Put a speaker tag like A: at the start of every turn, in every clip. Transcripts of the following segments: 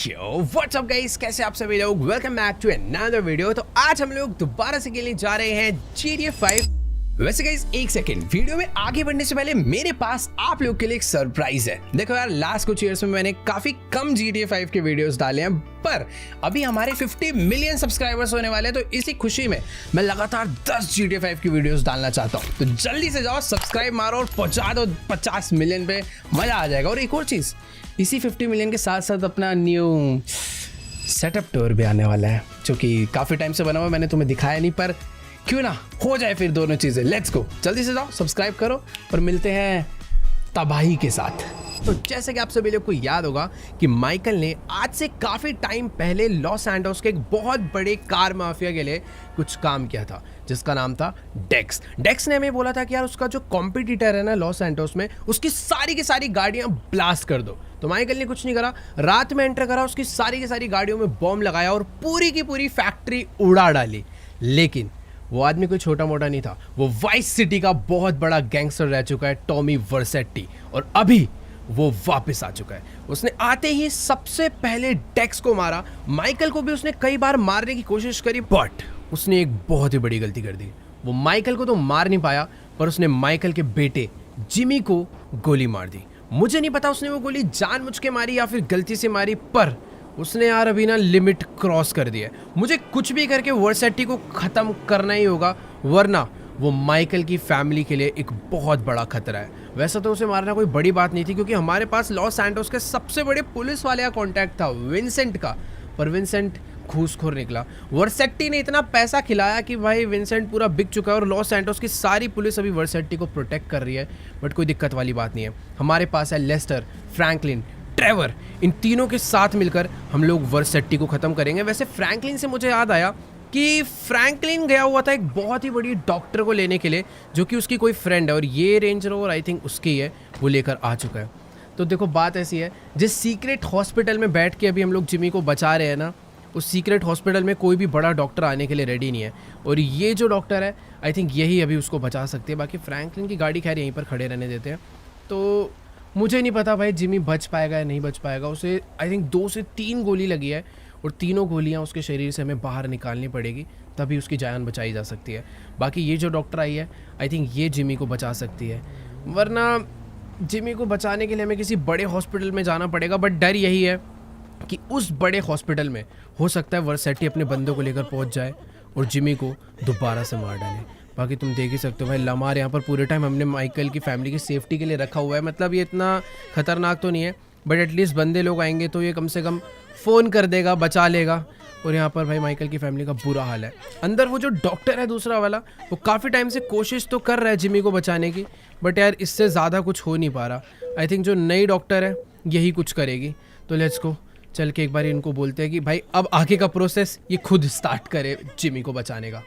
A: Yo what's up guys, कैसे आप सभी लोग। Welcome back to another video. तो आज हम लोग दोबारा से खेलने जा रहे हैं GTA 5। वैसे गाइस एक सेकंड, वीडियो में आगे बढ़ने से पहले मेरे पास आप लोग के लिए एक सरप्राइज है। देखो यार, लास्ट कुछ ईयर्स में मैंने काफी कम GTA 5 के वीडियोस डाले हैं, पर अभी हमारे 50 मिलियन सब्सक्राइबर्स होने वाले हैं। तो इसी खुशी में मैं लगातार 10 GTA 5 की वीडियोस डालना चाहता हूँ। तो जल्दी से जाओ, सब्सक्राइब मारो और पहुंचा दो 50 मिलियन पे, मजा आ जाएगा। और एक और चीज, इसी 50 मिलियन के साथ साथ अपना न्यू सेटअप टूर भी आने वाला है, जो कि काफ़ी टाइम से बना हुआ, मैंने तुम्हें दिखाया नहीं, पर क्यों ना हो जाए फिर दोनों चीज़ें। लेट्स गो, जल्दी से जाओ, सब्सक्राइब करो और मिलते हैं तबाही के साथ। तो जैसे कि आप सभी लोग को याद होगा कि माइकल ने आज से काफ़ी टाइम पहले लॉस सैंटोस के एक बहुत बड़े कार माफिया के लिए कुछ काम किया था, जिसका नाम था डेक्स। डेक्स ने हमें बोला था कि यार उसका जो कॉम्पिटिटर है ना लॉस सैंटोस में, उसकी सारी की सारी गाड़ियां ब्लास्ट कर दो। तो माइकल ने कुछ नहीं करा, रात में एंटर करा, उसकी सारी की सारी गाड़ियों में बॉम्ब लगाया और पूरी की पूरी फैक्ट्री उड़ा डाली। लेकिन वो आदमी कोई छोटा मोटा नहीं था, वो वाइस सिटी का बहुत बड़ा गैंगस्टर रह चुका है, टॉमी वर्सेट्टी। और अभी वो वापस आ चुका है। उसने आते ही सबसे पहले डेक्स को मारा। माइकल को भी उसने कई बार मारने की कोशिश करी, बट उसने एक बहुत ही बड़ी गलती कर दी। वो माइकल को तो मार नहीं पाया, पर उसने माइकल के बेटे जिमी को गोली मार दी। मुझे नहीं पता उसने वो गोली जानबूझ के मारी या फिर गलती से मारी, पर उसने यार अभी ना लिमिट क्रॉस कर दी है। मुझे कुछ भी करके वर्सेट्टी को ख़त्म करना ही होगा, वरना वो माइकल की फैमिली के लिए एक बहुत बड़ा खतरा है। वैसे तो उसे मारना कोई बड़ी बात नहीं थी, क्योंकि हमारे पास लॉस सैंटोस के सबसे बड़े पुलिस वाले का कॉन्टैक्ट था, विंसेंट का। पर विंसेंट घूसखोर निकला। वर्सेट्टी ने इतना पैसा खिलाया कि भाई विंसेंट पूरा बिक चुका है और लॉस सैंटोस की सारी पुलिस अभी वर्सेट्टी को प्रोटेक्ट कर रही है। बट कोई दिक्कत वाली बात नहीं है, हमारे पास है लेस्टर, फ्रैंकलिन, ट्रेवर। इन तीनों के साथ मिलकर हम लोग वर्सेट्टी को ख़त्म करेंगे। वैसे फ्रैंकलिन से मुझे याद आया कि फ्रैंकलिन गया हुआ था एक बहुत ही बड़ी डॉक्टर को लेने के लिए, जो कि उसकी कोई फ्रेंड है, और ये रेंज रोवर आई थिंक उसकी है, वो लेकर आ चुका है। तो देखो बात ऐसी है, जिस सीक्रेट हॉस्पिटल में बैठ के अभी हम लोग जिमी को बचा रहे हैं ना, उस सीक्रेट हॉस्पिटल में कोई भी बड़ा डॉक्टर आने के लिए रेडी नहीं है, और ये जो डॉक्टर है आई थिंक यही अभी उसको बचा सकती है। बाकी फ्रैंकलिन की गाड़ी खैर यहीं पर खड़े रहने देते हैं। तो मुझे नहीं पता भाई जिमी बच पाएगा या नहीं बच पाएगा। उसे आई थिंक 2 से 3 गोली लगी है, और तीनों गोलियां उसके शरीर से हमें बाहर निकालनी पड़ेगी, तभी उसकी जान बचाई जा सकती है। बाकी ये जो डॉक्टर आई है आई थिंक ये जिमी को बचा सकती है, वरना जिमी को बचाने के लिए हमें किसी बड़े हॉस्पिटल में जाना पड़ेगा। बट डर यही है कि उस बड़े हॉस्पिटल में हो सकता है वर्सेट्टी अपने बंदों को लेकर पहुंच जाए और जिमी को दोबारा से मार डाले। बाकी तुम देख ही सकते हो भाई, लमार यहाँ पर पूरे टाइम हमने माइकल की फैमिली की सेफ्टी के लिए रखा हुआ है। मतलब ये इतना खतरनाक तो नहीं है, बट एटलीस्ट बंदे लोग आएंगे तो ये कम से कम फ़ोन कर देगा, बचा लेगा। और यहाँ पर भाई माइकल की फैमिली का बुरा हाल है। अंदर वो जो डॉक्टर है दूसरा वाला, वो काफ़ी टाइम से कोशिश तो कर रहा है जिमी को बचाने की, बट यार इससे ज़्यादा कुछ हो नहीं पा रहा। आई थिंक जो नई डॉक्टर है यही कुछ करेगी। तो लेट्स गो, चल के एक बार इनको बोलते हैं कि भाई अब आगे का प्रोसेस ये खुद स्टार्ट करे जिमी को बचाने का।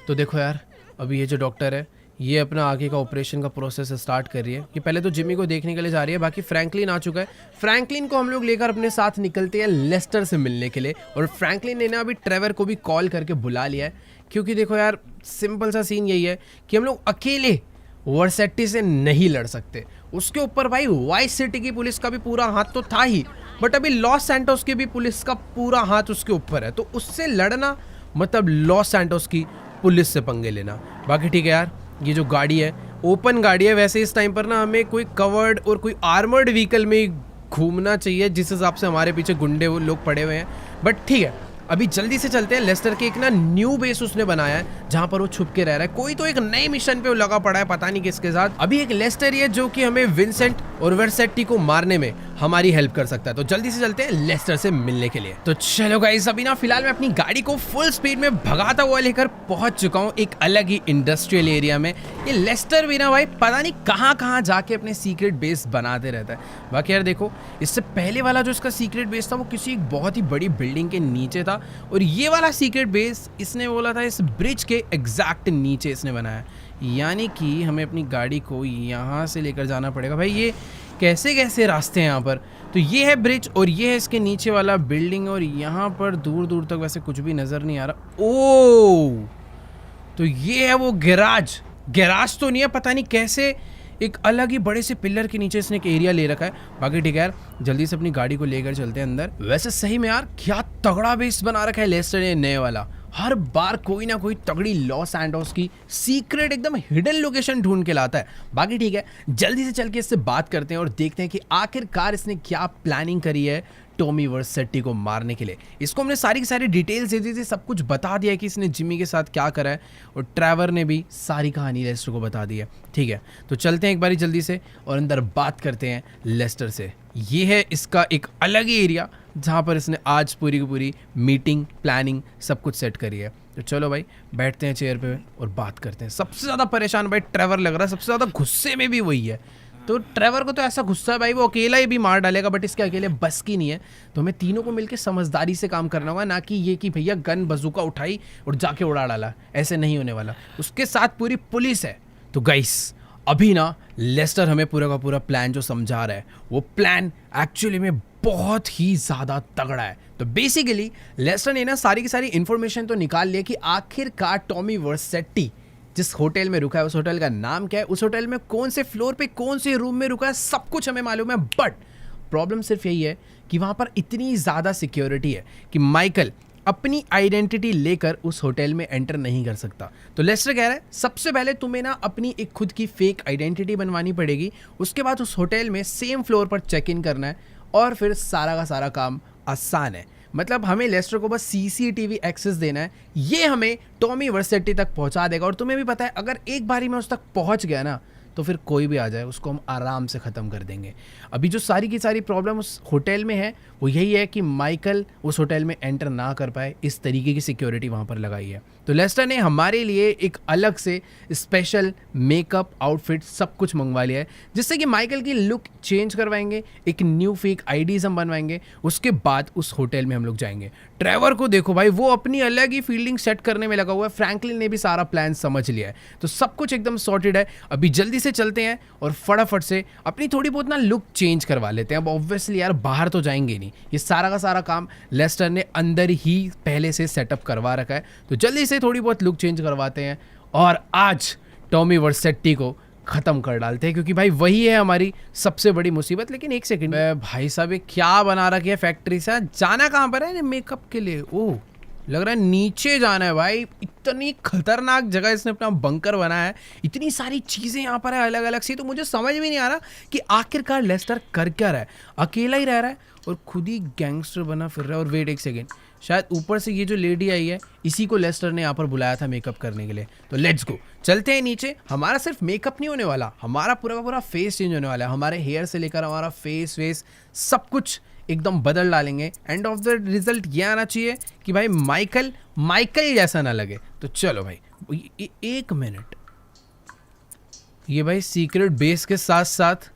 A: तो देखो यार, अभी ये जो डॉक्टर है ये अपना आगे का ऑपरेशन का प्रोसेस स्टार्ट कर रही है। ये पहले तो जिमी को देखने के लिए जा रही है। बाकी फ्रैंकलिन आ चुका है। फ्रैंकलिन को हम लोग लेकर अपने साथ निकलते हैं लेस्टर से मिलने के लिए, और फ्रैंकलिन ने ना अभी ट्रेवर को भी कॉल करके बुला लिया है, क्योंकि देखो यार सिंपल सा सीन यही है कि हम लोग अकेले वर्सेट्टी से नहीं लड़ सकते। उसके ऊपर भाई वाइस सिटी की पुलिस का भी पूरा हाथ तो था ही, बट अभी लॉस सैंटोस की भी पुलिस का पूरा हाथ उसके ऊपर है। तो उससे लड़ना मतलब लॉस सैंटोस की पुलिस से पंगे लेना। बाकी ठीक है यार, ये जो गाड़ी है ओपन गाड़ी है। वैसे इस टाइम पर ना हमें कोई कवर्ड और कोई आर्मर्ड व्हीकल में घूमना चाहिए, जिस हिसाब से हमारे पीछे गुंडे वो लोग पड़े हुए हैं। बट ठीक है, अभी जल्दी से चलते हैं। लेस्टर के एक ना न्यू बेस उसने बनाया है, जहां पर वो छुप के रह रहा है। कोई तो एक नए मिशन पे वो लगा पड़ा है, पता नहीं किसके साथ। अभी एक लेस्टर ही है जो कि हमें विंसेंट और वर्सेट्टी को मारने में हमारी हेल्प कर सकता है। तो जल्दी से चलते हैं लेस्टर से मिलने के लिए। तो चलो गाइस, अभी ना फिलहाल मैं अपनी गाड़ी को फुल स्पीड में भगाता हुआ लेकर पहुंच चुका हूँ एक अलग ही इंडस्ट्रियल एरिया में। ये लेस्टर भी ना भाई पता नहीं कहाँ कहाँ जाके अपने सीक्रेट बेस बनाते रहता है। बाकी यार देखो, इससे पहले वाला जो इसका सीक्रेट बेस था वो किसी एक बहुत ही बड़ी बिल्डिंग के नीचे था, और ये वाला सीक्रेट बेस इसने बोला था इस ब्रिज के एग्जैक्ट नीचे इसने बनाया। यानी कि हमें अपनी गाड़ी को यहाँ से लेकर जाना पड़ेगा। भाई ये कैसे कैसे रास्ते हैं यहाँ पर। तो ये है ब्रिज, और ये है इसके नीचे वाला बिल्डिंग, और यहाँ पर दूर दूर तक वैसे कुछ भी नज़र नहीं आ रहा। ओह, तो ये है वो गैराज। गैराज तो नहीं है, पता नहीं कैसे एक अलग ही बड़े से पिलर के नीचे इसने एक एरिया ले रखा है। बाकी ठीक है यार, जल्दी से अपनी गाड़ी को लेकर चलते हैं अंदर। वैसे सही में यार क्या तगड़ा बेस बना रखा है लेस्टर ने नए वाला। हर बार कोई ना कोई तगड़ी लॉस एंडोस की सीक्रेट एकदम हिडन लोकेशन ढूंढ के लाता है। बाकी ठीक है, जल्दी से चल के इससे बात करते हैं और देखते हैं कि आखिरकार इसने क्या प्लानिंग करी है टॉमी वर्सेटी को मारने के लिए। इसको हमने सारी की सारी डिटेल्स दे दी थी, सब कुछ बता दिया है कि इसने जिमी के साथ क्या करा है, और ट्रेवर ने भी सारी कहानी लेस्टर को बता दी है। ठीक है, तो चलते हैं एक बारी जल्दी से और अंदर बात करते हैं लेस्टर से। ये है इसका एक अलग ही एरिया जहाँ पर इसने आज पूरी की पूरी मीटिंग प्लानिंग सब कुछ सेट करी है। तो चलो भाई बैठते हैं चेयर पे और बात करते हैं। सबसे ज़्यादा परेशान भाई ट्रेवर लग रहा है, सबसे ज़्यादा गुस्से में भी वही है। तो ट्रेवर को तो ऐसा गुस्सा है भाई वो अकेला ही भी मार डालेगा, बट इसके अकेले बस की नहीं है। तो हमें तीनों को मिलकर समझदारी से काम करना होगा, ना कि ये कि भैया गन बजूका उठाई और जाके उड़ा डाला, ऐसे नहीं होने वाला। उसके साथ पूरी पुलिस है। तो गाइस अभी ना लेस्टर हमें पूरा का पूरा प्लान जो समझा रहा है, वो प्लान एक्चुअली में बहुत ही ज़्यादा तगड़ा है। तो बेसिकली लेस्टर ने ना सारी की सारी इन्फॉर्मेशन तो निकाल लिया कि आखिरकार टॉमी वर्सेटी जिस होटल में रुका है, उस होटल का नाम क्या है, उस होटल में कौन से फ्लोर पे कौन से रूम में रुका है, सब कुछ हमें मालूम है। बट प्रॉब्लम सिर्फ यही है कि वहाँ पर इतनी ज़्यादा सिक्योरिटी है कि माइकल अपनी आइडेंटिटी लेकर उस होटल में एंटर नहीं कर सकता। तो लेस्टर कह रहा है सबसे पहले तुम्हें ना अपनी एक खुद की फेक आइडेंटिटी बनवानी पड़ेगी, उसके बाद उस होटल में सेम फ्लोर पर चेक इन करना है और फिर सारा का सारा काम आसान है। मतलब हमें लेस्टर को बस सीसीटीवी एक्सेस देना है, ये हमें टॉमी वर्सेटी तक पहुंचा देगा। और तुम्हें भी पता है अगर एक बारी में उस तक पहुंच गया ना तो फिर कोई भी आ जाए उसको हम आराम से ख़त्म कर देंगे। अभी जो सारी की सारी प्रॉब्लम उस होटल में है वो यही है कि माइकल उस होटल में एंटर ना कर पाए, इस तरीके की सिक्योरिटी वहाँ पर लगाई है। तो लेस्टर ने हमारे लिए एक अलग से स्पेशल मेकअप आउटफिट सब कुछ मंगवा लिया है, जिससे कि माइकल की लुक चेंज करवाएंगे, एक न्यू फेक आईडीज हम बनवाएंगे, उसके बाद उस होटल में हम लोग जाएंगे। ट्रेवर को देखो भाई, वो अपनी अलग ही फील्डिंग सेट करने में लगा हुआ है। फ्रैंकलिन ने भी सारा प्लान समझ लिया है, तो सब कुछ एकदम सॉर्टेड है। अभी जल्दी से चलते हैं और फटाफट से अपनी थोड़ी बहुत ना लुक चेंज करवा लेते हैं। अब ऑब्वियसली यार बाहर तो जाएंगे नहीं, ये सारा का सारा काम लेस्टर ने अंदर ही पहले से सेटअप करवा रखा है। तो जल्दी से थोड़ी बहुत लुक चेंज करवाते हैं और आज टॉमी वर्सेटी को खत्म कर डालते हैं, क्योंकि भाई वही है हमारी सबसे बड़ी मुसीबत। लेकिन एक सेकंड भाई साहब, ये क्या बना रखी है फैक्ट्री से? जाना कहाँ पर है मेकअप के लिए? ओह लग रहा है नीचे जाना है भाई। इतनी खतरनाक जगह इसने अपना बंकर बनाया है, इतनी सारी चीज़ें यहाँ पर है अलग अलग सी। तो मुझे समझ में नहीं आ रहा कि आखिरकार लेस्टर कर क्या रहा है। अकेला ही रह रहा है और खुद ही गैंगस्टर बना फिर रहा है। और वेट एक सेकेंड, शायद ऊपर से ये जो लेडी आई है इसी को लेस्टर ने यहाँ पर बुलाया था मेकअप करने के लिए। तो लेट्स गो, चलते हैं नीचे। हमारा सिर्फ मेकअप नहीं होने वाला, हमारा पूरा का पूरा फेस चेंज होने वाला है। हमारे हेयर से लेकर हमारा फेस वेस सब कुछ एकदम बदल डालेंगे। एंड ऑफ द रिजल्ट ये आना चाहिए कि भाई माइकल जैसा ना लगे। तो चलो भाई एक मिनट, ये भाई सीक्रेट बेस के साथ साथ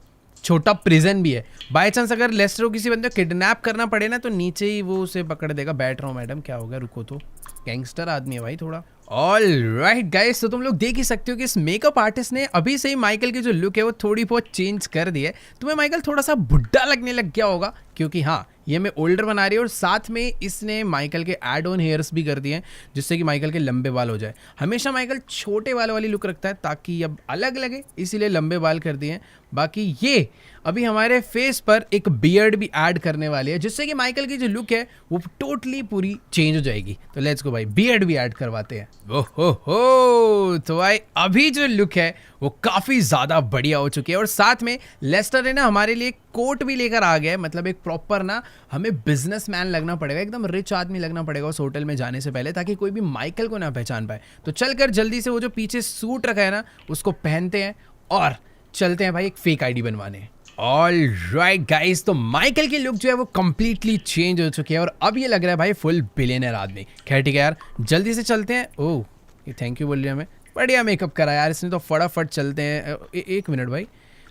A: छोटा प्रिजन भी है। बाय चांस अगर लेस्टर को किसी बंदे को किडनैप करना पड़े ना तो नीचे ही वो उसे पकड़ देगा। बैठ रहा हूँ मैडम, क्या हो गया, रुको तो, गैंगस्टर आदमी है भाई थोड़ा। ऑल राइट गाइस, तो तुम लोग देख ही सकते हो कि इस मेकअप आर्टिस्ट ने अभी से ही माइकल की जो लुक है वो थोड़ी बहुत चेंज कर दी है। तुम्हें माइकल थोड़ा सा बुढ़ा लगने लग गया होगा, क्योंकि हाँ ये हमें ओल्डर बना रही है और साथ में इसने माइकल के एड ऑन हेयर्स भी कर दिए हैं, जिससे कि माइकल के लंबे बाल हो जाए। हमेशा माइकल छोटे बाल वाली लुक रखता है ताकि अब अलग लगे, इसीलिए लंबे बाल कर दिए हैं। बाकी ये अभी हमारे फेस पर एक बियर्ड भी ऐड करने वाली है, जिससे कि माइकल की जो लुक है वो टोटली पूरी चेंज हो जाएगी। तो लेट्स गो भाई, बियर्ड भी ऐड करवाते हैं। ओहो, तो भाई अभी जो लुक है वो काफ़ी ज़्यादा बढ़िया हो चुकी है। और साथ में लेस्टर ने ना हमारे लिए कोट भी लेकर आ गया है, मतलब एक प्रॉपर ना हमें बिजनेसमैन लगना पड़ेगा, एकदम रिच आदमी लगना पड़ेगा उस होटल में जाने से पहले, ताकि कोई भी माइकल को ना पहचान पाए। तो चलकर जल्दी से वो जो पीछे सूट रखा है ना उसको पहनते हैं और चलते हैं भाई एक फेक आईडी बनवाने। ऑल राइट गाइस, तो माइकल की लुक जो है वो कंप्लीटली चेंज हो चुकी है और अब ये लग रहा है भाई फुल बिलियनर आदमी। खैर ठीक है यार, जल्दी से चलते हैं। ओह ये थैंक यू बोल रही है हमें, बढ़िया मेकअप करा यार इसने तो। फटाफट चलते हैं। एक मिनट भाई,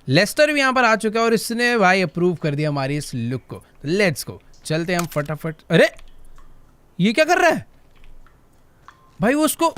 A: लेस्टर भी यहाँ पर आ चुका है और इसने भाई अप्रूव कर दिया हमारी इस लुक को। लेट्स गो, चलते हैं हम फटाफट। अरे ये क्या कर रहा है भाई? वो उसको,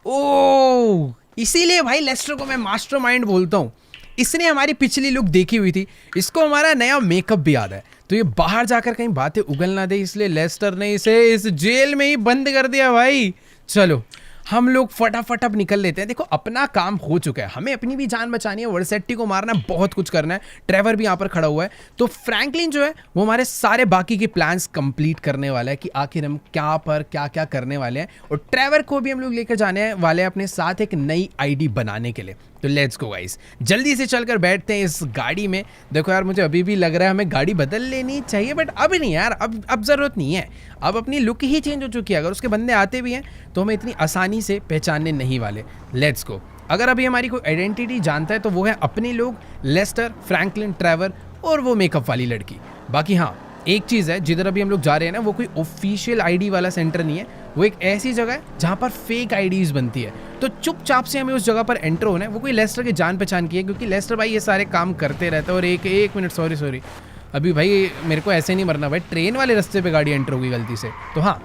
A: ओह इसीलिए भाई लेस्टर को मैं मास्टरमाइंड बोलता हूँ। इसने हमारी पिछली लुक देखी हुई थी, इसको हमारा नया मेकअप भी याद है, तो ये बाहर जाकर कहीं बातें उगल ना दे, इसलिए लेस्टर ने इसे इस जेल में ही बंद कर दिया भाई। चलो हम लोग फटाफट अब निकल लेते हैं। देखो अपना काम हो चुका है, हमें अपनी भी जान बचानी है, वर्सेटी को मारना है, बहुत कुछ करना है। ट्रेवर भी यहाँ पर खड़ा हुआ है, तो फ्रैंकलिन जो है वो हमारे सारे बाकी के प्लान्स कंप्लीट करने वाला है कि आखिर हम क्या पर क्या क्या करने वाले हैं। और ट्रेवर को भी हम लोग लेकर जाने वाले हैं अपने साथ एक नई आईडी बनाने के लिए। तो लेट्स गो गाइस, जल्दी से चलकर बैठते हैं इस गाड़ी में। देखो यार मुझे अभी भी लग रहा है हमें गाड़ी बदल लेनी चाहिए, बट अब नहीं यार, अब ज़रूरत नहीं है। अब अपनी लुक ही चेंज हो चुकी है, अगर उसके बंदे आते भी हैं तो हमें इतनी आसानी से पहचानने नहीं वाले। Let's go. अगर अभी हमारी कोई आइडेंटिटी जानता है तो वो है अपने लोग, लेस्टर, फ्रैंकलिन, ट्रेवर और वो मेकअप वाली लड़की। बाकी हाँ एक चीज़ है, जिधर अभी हम लोग जा रहे हैं ना वो कोई ऑफिशियल आईडी वाला सेंटर नहीं है, वो एक ऐसी जगह है जहाँ पर फेक आईडीज बनती है। तो चुपचाप से हमें उस जगह पर एंटर होना है। वो कोई लेस्टर के जान पहचान की है, क्योंकि लेस्टर भाई ये सारे काम करते रहता है। और एक मिनट, सॉरी अभी भाई मेरे को ऐसे नहीं मरना भाई, ट्रेन वाले रास्ते पे गाड़ी एंटर होगी गलती से। तो हाँ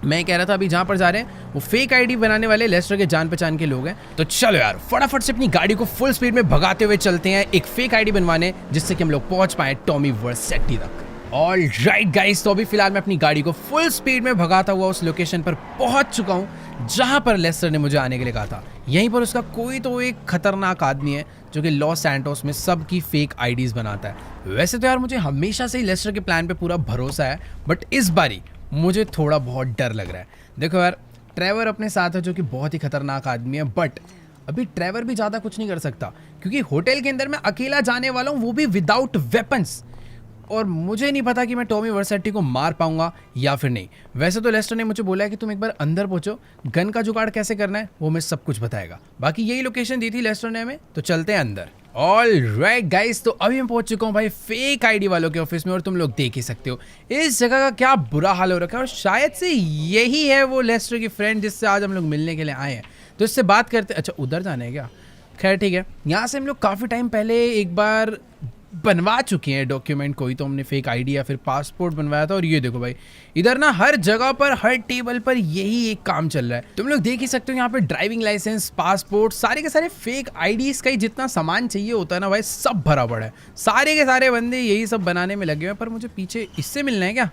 A: मैं कह रहा था अभी जहाँ पर जा रहे हैं वो फेक आईडी बनाने वाले लेस्टर के जान पहचान के लोग हैं। तो चलो यार फटाफट से अपनी गाड़ी को फुल स्पीड में भगाते हुए चलते हैं एक फेक आईडी बनवाने, जिससे कि हम लोग पहुंच पाए टॉमी वर्सेटी तक। ऑल राइट गाइस, तो अभी फिलहाल मैं अपनी गाड़ी को फुल स्पीड में भगाता हुआ उस लोकेशन पर पहुंच चुका हूं जहां पर लेस्टर ने मुझे आने के लिए कहा था। यहीं पर उसका कोई तो एक खतरनाक आदमी है जो कि लॉस सैंटोस में सबकी फेक आईडीज बनाता है। वैसे तो यार मुझे हमेशा से ही लेस्टर के प्लान पे पूरा भरोसा है, बट इस बारी मुझे थोड़ा बहुत डर लग रहा है। देखो यार ट्रेवर अपने साथ है जो कि बहुत ही खतरनाक आदमी है, बट अभी ट्रेवर भी ज़्यादा कुछ नहीं कर सकता क्योंकि होटल के अंदर मैं अकेला जाने वाला हूँ, वो भी विदाउट वेपन्स। और मुझे नहीं पता कि मैं टॉमी वर्सेटी को मार पाऊंगा या फिर नहीं। वैसे तो लेस्टर ने मुझे बोला है कि तुम एक बार अंदर पहुंचो, गन का जुगाड़ कैसे करना है वो मैं सब कुछ बताएगा। बाकी यही लोकेशन दी थी लेस्टर ने हमें, तो चलते हैं अंदर। ऑल राइट गाइस, तो अभी मैं पहुंच चुका हूं भाई फेक आईडी वालों के ऑफिस में, और तुम लोग देख ही सकते हो इस जगह का क्या बुरा हाल हो रखा है। और शायद से यही है वो लेस्टर की फ्रेंड जिससे आज हम लोग मिलने के लिए आए हैं। तो इससे बात करते। अच्छा उधर जाना है क्या? खैर ठीक है, यहाँ से हम लोग काफ़ी टाइम पहले एक बार बनवा चुके हैं डॉक्यूमेंट, कोई तो हमने फेक आईडी या फिर पासपोर्ट बनवाया था। और ये देखो भाई इधर ना हर जगह पर हर टेबल पर यही एक काम चल रहा है। तुम लोग देख ही सकते हो यहाँ पे ड्राइविंग लाइसेंस, पासपोर्ट, सारे के सारे फेक आईडीज का ही जितना सामान चाहिए होता है ना भाई सब भरा पड़ा है। सारे के सारे बंदे यही सब बनाने में लगे हुए हैं। पर मुझे पीछे इससे मिलना है क्या?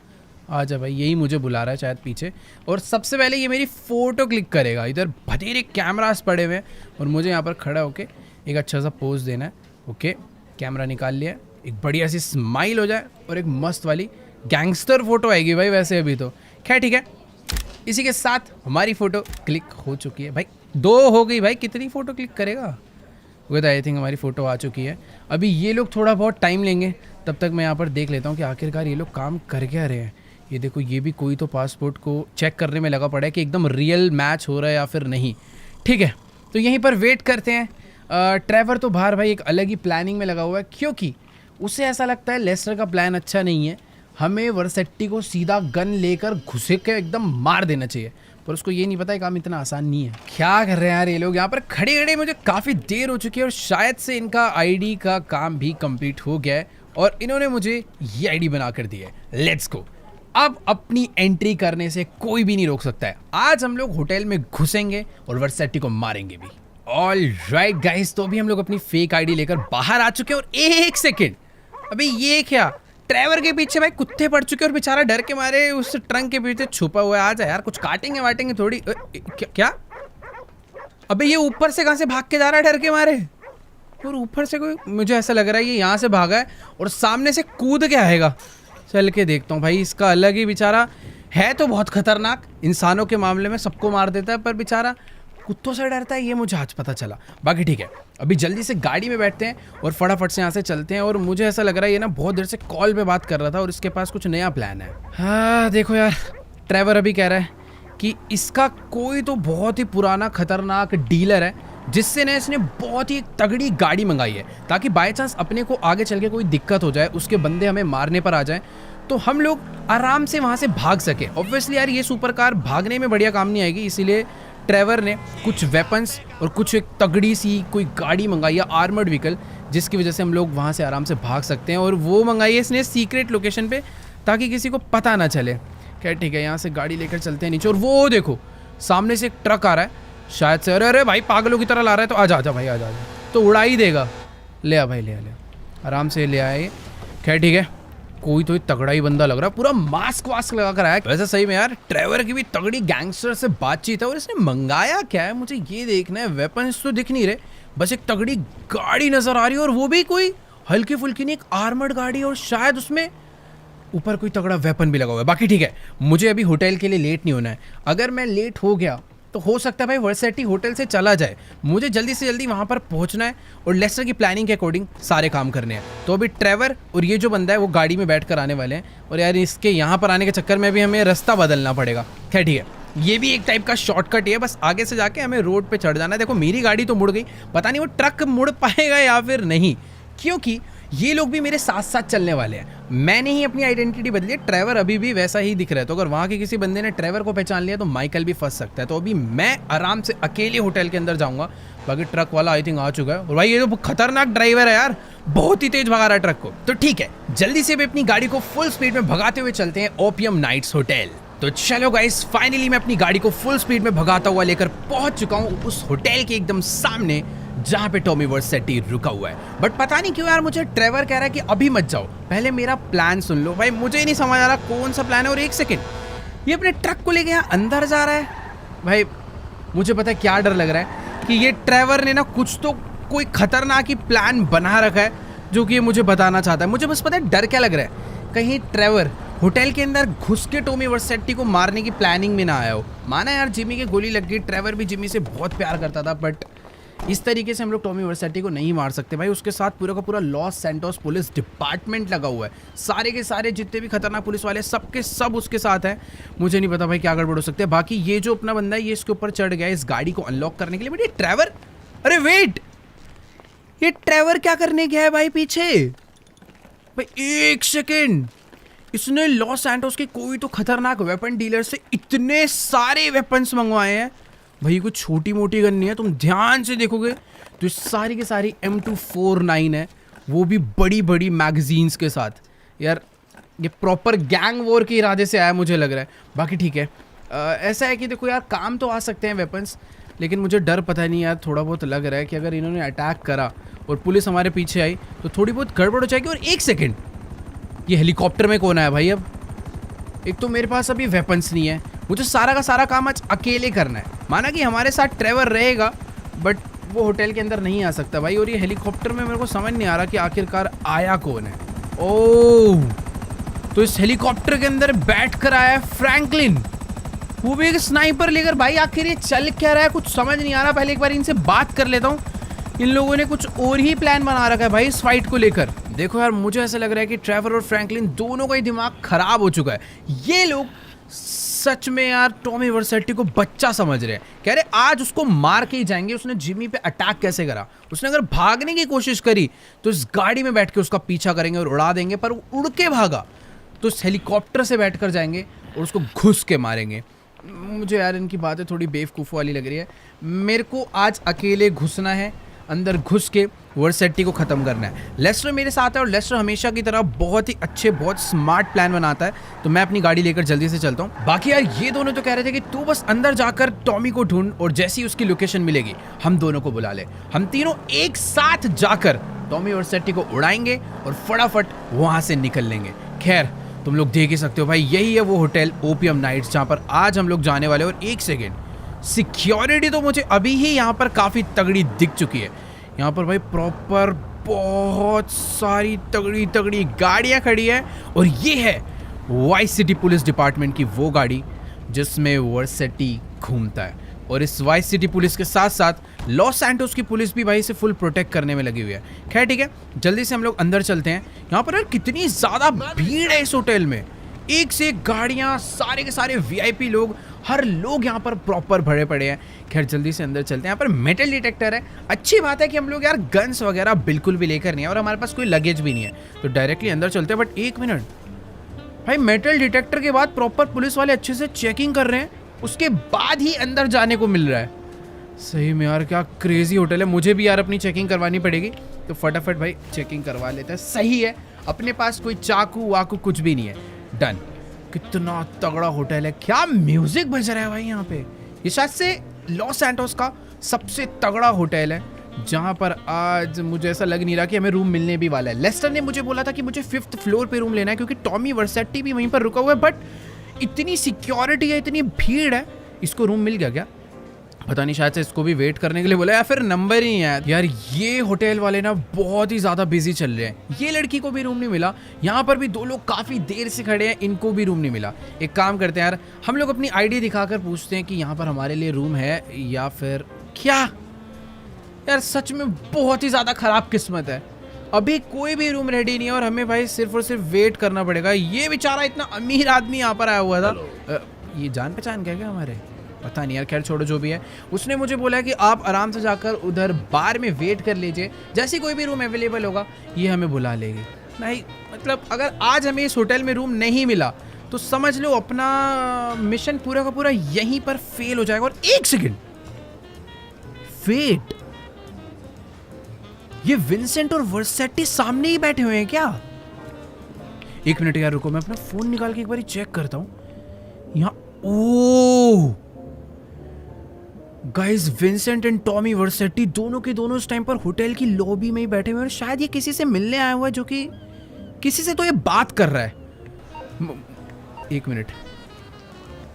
A: आजा भाई, यही मुझे बुला रहा है शायद पीछे। और सबसे पहले ये मेरी फ़ोटो क्लिक करेगा। इधर बथेरे कैमरास पड़े हुए हैं और मुझे यहाँ पर खड़ा होके एक अच्छा सा पोज देना है। ओके कैमरा निकाल लिया, एक बढ़िया सी स्माइल हो जाए और एक मस्त वाली गैंगस्टर फोटो आएगी भाई वैसे अभी तो। खैर ठीक है, इसी के साथ हमारी फ़ोटो क्लिक हो चुकी है। भाई 2 हो गई भाई, कितनी फ़ोटो क्लिक करेगा? वो तो आई थिंक हमारी फ़ोटो आ चुकी है। अभी ये लोग थोड़ा बहुत टाइम लेंगे, तब तक मैं यहाँ पर देख लेता हूँ कि आखिरकार ये लोग काम कर क्या रहे हैं। ये देखो ये भी कोई तो पासपोर्ट को चेक करने में लगा पड़ा है कि एकदम रियल मैच हो रहा है या फिर नहीं। ठीक है तो यहीं पर वेट करते हैं। ट्रेवर तो बाहर भाई एक अलग ही प्लानिंग में लगा हुआ है, क्योंकि उसे ऐसा लगता है लेस्टर का प्लान अच्छा नहीं है, हमें वर्सेटी को सीधा गन लेकर घुसे के एकदम मार देना चाहिए। पर उसको ये नहीं पता है काम इतना आसान नहीं है। क्या कर रहे हैं यार ये लोग यहाँ पर खड़े खड़े? मुझे काफ़ी देर हो चुकी है और शायद से इनका आईडी का काम भी कंप्लीट हो गया है और इन्होंने मुझे ये आईडी बना कर दी है। Let's go. अब अपनी एंट्री करने से कोई भी नहीं रोक सकता है। आज हम लोग होटल में घुसेंगे और वर्सेटी को मारेंगे भी। ऑल राइट गाइस, तो अभी हम लोग अपनी फेक आईडी लेकर बाहर आ चुके हैं। और एक सेकेंड, अभी ये क्या? ट्रेवर के पीछे भाई कुत्ते पड़ चुके हैं और बेचारा डर के मारे उस ट्रंक के पीछे छुपा हुआ है। आ जा यार, कुछ काटेंगे वाटेंगे थोड़ी। क्या? अबे ये ऊपर से कहाँ से भाग के जा रहा है डर के मारे? और ऊपर से कोई, मुझे ऐसा लग रहा है ये यहाँ से भागा है और सामने से कूद के आएगा। चल के देखता हूँ भाई, इसका अलग ही बेचारा है तो बहुत खतरनाक, इंसानों के मामले में सबको मार देता है, पर बेचारा कुत्तों से डरता है, ये मुझे आज पता चला। बाकी ठीक है, अभी जल्दी से गाड़ी में बैठते हैं और फटाफट से यहाँ से चलते हैं। और मुझे ऐसा लग रहा है ये ना बहुत देर से कॉल पे बात कर रहा था और इसके पास कुछ नया प्लान है। हाँ देखो यार, ट्रेवर अभी कह रहा है कि इसका कोई तो बहुत ही पुराना खतरनाक डीलर है जिससे ना इसने बहुत ही तगड़ी गाड़ी मंगाई है, ताकि बाय चांस अपने को आगे चल के कोई दिक्कत हो जाए, उसके बंदे हमें मारने पर आ जाए तो हम लोग आराम से वहाँ से भाग सके। ऑब्वियसली यार ये सुपर कार भागने में बढ़िया काम नहीं आएगी, इसीलिए ट्रेवर ने कुछ वेपन्स और कुछ एक तगड़ी सी कोई गाड़ी मंगाई है, आर्मर्ड व्हीकल, जिसकी वजह से हम लोग वहाँ से आराम से भाग सकते हैं। और वो मंगाई है इसने सीक्रेट लोकेशन पे, ताकि किसी को पता ना चले। खैर ठीक है, यहाँ से गाड़ी लेकर चलते हैं नीचे। और वो देखो सामने से एक ट्रक आ रहा है शायद से। अरे अरे भाई पागलों की तरह ला रहा है, तो आजा आजा भाई आजा आजा, तो उड़ा ही देगा। ले आ भाई, ले आ आराम से ले आए। खैर ठीक है, कोई तो तगड़ा ही बंदा लग रहा है, पूरा मास्क वास्क लगा कर आया। वैसे सही में यार ट्रेवर की भी तगड़ी गैंगस्टर से बातचीत है, और इसने मंगाया क्या है मुझे ये देखना है। वेपन्स तो दिख नहीं रहे, बस एक तगड़ी गाड़ी नजर आ रही है, और वो भी कोई हल्की फुल्की नहीं, एक आर्मर्ड गाड़ी, और शायद उसमें ऊपर कोई तगड़ा वेपन भी लगा हुआ है। बाकी ठीक है, मुझे अभी होटल के लिए लेट नहीं होना है। अगर मैं लेट हो गया तो हो सकता है भाई वर्सेटी होटल से चला जाए। मुझे जल्दी से जल्दी वहाँ पर पहुँचना है और लेस्टर की प्लानिंग के अकॉर्डिंग सारे काम करने हैं। तो अभी ट्रेवर और ये जो बंदा है वो गाड़ी में बैठ कर आने वाले हैं, और यार इसके यहाँ पर आने के चक्कर में भी हमें रास्ता बदलना पड़ेगा। खैर ठीक है, ये भी एक टाइप का शॉर्टकट ही है, बस आगे से जाके हमें रोड पे चढ़ जाना है। देखो मेरी गाड़ी तो मुड़ गई, पता नहीं वो ट्रक मुड़ पाएगा या फिर नहीं, क्योंकि ये लोग भी मेरे साथ साथ चलने वाले हैं। मैंने ही अपनी आइडेंटिटी बदली है, ट्रेवर अभी भी वैसा ही दिख रहा है। तो अगर वहाँ के किसी बंदे ने ट्रेवर को पहचान लिया तो माइकल भी फंस सकता है। तो अभी मैं आराम से अकेले होटल के अंदर जाऊंगा। बाकी ट्रक वाला आई थिंक आ चुका है, और भाई ये तो खतरनाक ड्राइवर है यार, बहुत ही तेज भगा रहा है ट्रक को। तो ठीक है, जल्दी से भी अपनी गाड़ी को फुल स्पीड में भगाते हुए चलते हैं ओपियम नाइट्स होटल। तो चलो गाइस, फाइनली मैं अपनी गाड़ी को फुल स्पीड में भगाता हुआ लेकर पहुंच चुका हूं उस होटल के एकदम सामने जहां पे टॉमी वर्सेटी रुका हुआ है। बट पता नहीं क्यों यार मुझे ट्रेवर कह रहा है कि अभी मत जाओ, पहले मेरा प्लान सुन लो। भाई मुझे ही नहीं समझ आ रहा कौन सा प्लान है। और एक सेकेंड, ये अपने ट्रक को लेके यहाँ अंदर जा रहा है। भाई मुझे पता है क्या डर लग रहा है कि ये ट्रेवर ने ना कुछ तो कोई खतरनाक ही प्लान बना रखा है जो कि ये मुझे बताना चाहता है। मुझे बस पता है डर क्या लग रहा है, कहीं ट्रेवर होटल के अंदर घुस के टॉमी वर्सेटी को मारने की प्लानिंग में ना आया हो। माना यार जिमी की गोली लग गई, ट्रेवर भी जिमी से बहुत प्यार करता था, बट इस तरीके से हम लोग टॉमी वर्सेटी को नहीं मार सकते भाई। उसके साथ पूरा का पूरा लॉस सैंटोस पुलिस डिपार्टमेंट लगा हुआ है, सारे के सारे जितने भी खतरनाक पुलिस वाले सबके सब उसके साथ हैं। मुझे नहीं पता भाई क्या गड़बड़ हो सकते हैं। बाकी ये जो अपना बंदा है ये इसके ऊपर चढ़ गया इस गाड़ी को अनलॉक करने के लिए। बट ये ट्रेवर, अरे वेट, ये ट्रेवर क्या करने गया है भाई पीछे? भाई एक सेकेंड, इसने लॉस सैंटोस के कोई तो खतरनाक वेपन डीलर से इतने सारे वेपन्स मंगवाए हैं। भाई कुछ छोटी मोटी गन नहीं है, तुम ध्यान से देखोगे तो सारी की सारी M249 है, वो भी बड़ी बड़ी मैगजीन्स के साथ। यार ये प्रॉपर गैंग वॉर के इरादे से आया मुझे लग रहा है। बाकी ठीक है, ऐसा है कि देखो यार काम तो आ सकते हैं वेपन्स, लेकिन मुझे डर पता नहीं यार थोड़ा बहुत लग रहा है कि अगर इन्होंने अटैक करा और पुलिस हमारे पीछे आई तो थोड़ी बहुत गड़बड़ हो जाएगी। और एक सेकेंड, ये हेलीकॉप्टर में कौन आया भाई? अब एक तो मेरे पास अभी वेपन्स नहीं है, मुझे सारा का सारा काम आज अकेले करना है। माना कि हमारे साथ ट्रेवर रहेगा, बट वो होटल के अंदर नहीं आ सकता भाई। और ये हेलीकॉप्टर में मेरे को समझ नहीं आ रहा कि आखिरकार आया कौन है। ओह, तो इस हेलीकॉप्टर के अंदर बैठ कर आया फ्रैंकलिन, वो भी एक स्नाइपर लेकर। भाई आखिर ये चल क्या रहा है, कुछ समझ नहीं आ रहा। पहले एक बार इनसे बात कर लेता हूँ। इन लोगों ने कुछ और ही प्लान बना रखा है भाई इस फाइट को लेकर। देखो यार मुझे ऐसा लग रहा है कि ट्रेवर और फ्रैंकलिन दोनों का ही दिमाग खराब हो चुका है। ये लोग सच में यार टॉमी वर्सेटी को बच्चा समझ रहे हैं, कह रहे आज उसको मार के ही जाएंगे। उसने जिमी पे अटैक कैसे करा? उसने अगर भागने की कोशिश करी तो इस गाड़ी में बैठ के उसका पीछा करेंगे और उड़ा देंगे, पर वो उड़ के भागा तो इस हेलीकॉप्टर से बैठकर जाएंगे और उसको घुस के मारेंगे। मुझे यार इनकी बातें थोड़ी बेवकूफ़ वाली लग रही है। मेरे को आज अकेले घुसना है, अंदर घुस के वर्सेटी को ख़त्म करना है। लेस्टर मेरे साथ है और लेस्टर हमेशा की तरह बहुत ही अच्छे बहुत स्मार्ट प्लान बनाता है। तो मैं अपनी गाड़ी लेकर जल्दी से चलता हूँ। बाकी यार ये दोनों तो कह रहे थे कि तू बस अंदर जाकर टॉमी को ढूंढ और जैसी उसकी लोकेशन मिलेगी हम दोनों को बुला ले। हम तीनों एक साथ जाकर टॉमी वर्सेटी को उड़ाएंगे और फटाफट वहाँ से निकल लेंगे। खैर तुम लोग देख ही सकते हो भाई, यही है वो होटल ओपियम नाइट्स जहाँ पर आज हम लोग जाने वाले। और एक सेकेंड, सिक्योरिटी तो मुझे अभी ही यहाँ पर काफ़ी तगड़ी दिख चुकी है। यहाँ पर भाई प्रॉपर बहुत सारी तगड़ी तगड़ी गाड़ियाँ खड़ी है, और ये है वाइस सिटी पुलिस डिपार्टमेंट की वो गाड़ी जिसमें वर्सेटी घूमता है। और इस वाइस सिटी पुलिस के साथ साथ लॉस सैंटोस की पुलिस भी भाई इसे फुल प्रोटेक्ट करने में लगी हुई है। खैर ठीक है, जल्दी से हम लोग अंदर चलते हैं। यहाँ पर यार कितनी ज़्यादा भीड़ है इस होटल में, एक से एक गाड़ियाँ, सारे के सारे VIP लोग, हर लोग यहाँ पर प्रॉपर भरे पड़े हैं। खैर जल्दी से अंदर चलते हैं। यहाँ पर मेटल डिटेक्टर है, अच्छी बात है कि हम लोग यार गन्स वगैरह बिल्कुल भी लेकर नहीं है और हमारे पास कोई लगेज भी नहीं है, तो डायरेक्टली अंदर चलते हैं। बट एक मिनट भाई, मेटल डिटेक्टर के बाद प्रॉपर पुलिस वाले अच्छे से चेकिंग कर रहे हैं, उसके बाद ही अंदर जाने को मिल रहा है। सही में यार क्या क्रेजी होटल है। मुझे भी यार अपनी चेकिंग करवानी पड़ेगी, तो फटाफट भाई चेकिंग करवा लेते हैं। सही है, अपने पास कोई चाकू वाकू कुछ भी नहीं है। डन। कितना तगड़ा होटल है, क्या म्यूजिक बज रहा है भाई यहाँ पे। ये शायद से लॉस सैंटोस का सबसे तगड़ा होटल है।
B: जहाँ पर आज मुझे ऐसा लग नहीं रहा कि हमें रूम मिलने भी वाला है। लेस्टर ने मुझे बोला था कि मुझे 5th फ्लोर पे रूम लेना है क्योंकि टॉमी वर्सेटी भी वहीं पर रुका हुआ है, बट इतनी सिक्योरिटी है, इतनी भीड़ है, इसको रूम मिल गया क्या पता नहीं, शायद से इसको भी वेट करने के लिए बोला या फिर नंबर ही है। यार ये होटल वाले ना बहुत ही ज़्यादा बिजी चल रहे हैं। ये लड़की को भी रूम नहीं मिला, यहाँ पर भी 2 लोग काफ़ी देर से खड़े हैं, इनको भी रूम नहीं मिला। एक काम करते हैं यार, हम लोग अपनी आईडी दिखाकर पूछते हैं कि यहाँ पर हमारे लिए रूम है या फिर क्या। यार सच में बहुत ही ज़्यादा ख़राब किस्मत है, अभी कोई भी रूम रेडी नहीं है और हमें भाई सिर्फ और सिर्फ वेट करना पड़ेगा। ये बेचारा इतना अमीर आदमी यहाँ पर आया हुआ था, ये जान पहचान क्या हमारे, पता नहीं यार, खैर छोड़ो जो भी है। उसने मुझे बोला कि आप आराम से जाकर उधर बार में वेट कर लीजिए, जैसे कोई भी रूम अवेलेबल होगा ये हमें बुला लेगी। भाई मतलब अगर आज हमें इस होटल में रूम नहीं मिला तो समझ लो अपना मिशन पूरा का पूरा यहीं पर फेल हो जाएगा। और एक सेकंड, वेट, ये विंसेंट और वर्सेटी सामने ही बैठे हुए हैं क्या? एक मिनट यार रुको, मैं अपना फोन निकाल के एक बार चेक करता हूं। यहाँ ओ गाइस, विंसेंट एंड टॉमी वर्सेटी दोनों के दोनों इस टाइम पर होटल की लॉबी में ही बैठे हुए हैं। शायद ये किसी से मिलने आया हुआ है, जो कि किसी से तो ये बात कर रहा है। एक मिनट,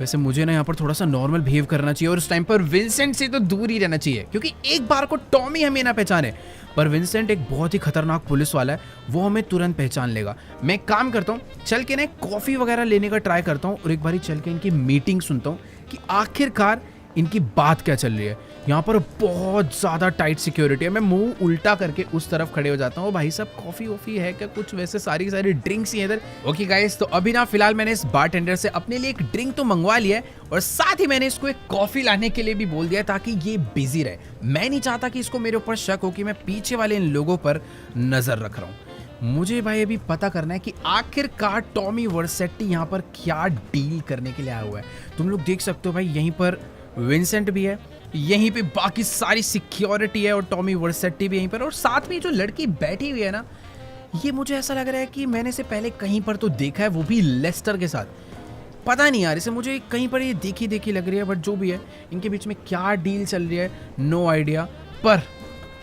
B: वैसे मुझे ना यहाँ पर थोड़ा सा नॉर्मल बिहेव करना चाहिए और इस टाइम पर विंसेंट से तो दूर ही रहना चाहिए, क्योंकि एक बार को टॉमी हमें ना पहचाने, पर विंसेंट एक बहुत ही खतरनाक पुलिस वाला है, वो हमें तुरंत पहचान लेगा। मैं एक काम करता हूँ, चल के ना कॉफ़ी वगैरह लेने का ट्राई करता हूँ और एक बारी चल के इनकी मीटिंग सुनता हूँ कि आखिरकार इनकी बात क्या चल रही है। यहाँ पर बहुत ज़्यादा टाइट सिक्योरिटी है। मैं मुंह उल्टा करके उस तरफ खड़े हो जाता हूँ। भाई साहब कॉफ़ी वॉफ़ी है क्या कुछ? वैसे सारी ड्रिंक्स ही है इधर। ओके गाइस, तो अभी ना फिलहाल मैंने इस बारटेंडर से अपने लिए एक ड्रिंक तो मंगवा लिया है और साथ ही मैंने इसको एक कॉफ़ी लाने के लिए भी बोल दिया ताकि ये बिजी रहे। मैं नहीं चाहता कि इसको मेरे ऊपर शक हो कि मैं पीछे वाले इन लोगों पर नज़र रख रहा हूँ। मुझे भाई अभी पता करना है कि आखिरकार टॉमी वर्सेटी यहाँ पर क्या डील करने के लिए आया हुआ है। तुम लोग देख सकते हो भाई, यहीं पर विंसेंट भी है, यहीं पे बाकी सारी सिक्योरिटी है और टॉमी वर्सेटी भी यहीं पर, और साथ में जो लड़की बैठी हुई है ना, ये मुझे ऐसा लग रहा है कि मैंने इसे पहले कहीं पर तो देखा है, वो भी लेस्टर के साथ। पता नहीं यार, इसे मुझे कहीं पर ये देखी देखी लग रही है, बट जो भी है इनके बीच में क्या डील चल रही है नो आइडिया। पर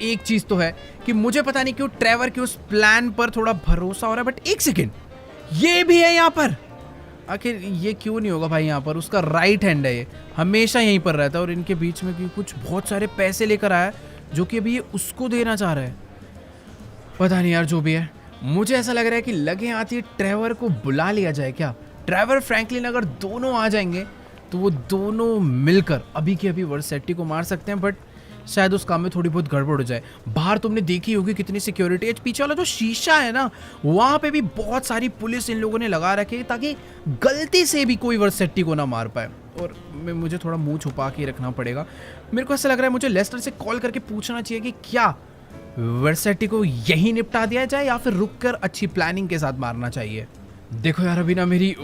B: एक चीज़ तो है कि मुझे पता नहीं क्यों ट्रेवर के उस प्लान पर थोड़ा भरोसा हो रहा है। बट एक सेकेंड, ये भी है यहाँ पर, आखिर ये क्यों नहीं होगा भाई? यहाँ पर उसका राइट हैंड है, ये हमेशा यहीं पर रहता है और इनके बीच में कुछ बहुत सारे पैसे लेकर आया जो कि अभी ये उसको देना चाह रहा है। पता नहीं यार, जो भी है मुझे ऐसा लग रहा है कि लगे आती ट्रेवर को बुला लिया जाए क्या? ट्रेवर फ्रैंकलिन अगर दोनों आ जाएंगे तो वो दोनों मिलकर अभी के अभी वर्सेटी को मार सकते हैं, बट शायद उस काम में थोड़ी बहुत गड़बड़ हो जाए। बाहर तुमने देखी होगी कितनी सिक्योरिटी है, पीछे वाला जो शीशा है ना, वहाँ पे भी बहुत सारी पुलिस इन लोगों ने लगा रखी है ताकि गलती से भी कोई वर्सेटी को ना मार पाए। और मुझे थोड़ा मुंह छुपा के रखना पड़ेगा। मेरे को ऐसा लग रहा है मुझे लेस्टर से कॉल करके पूछना चाहिए कि क्या वर्सेटी को यही निपटा दिया जाए या फिर रुक कर अच्छी प्लानिंग के साथ मारना चाहिए। देखो यार, अभी ना मेरी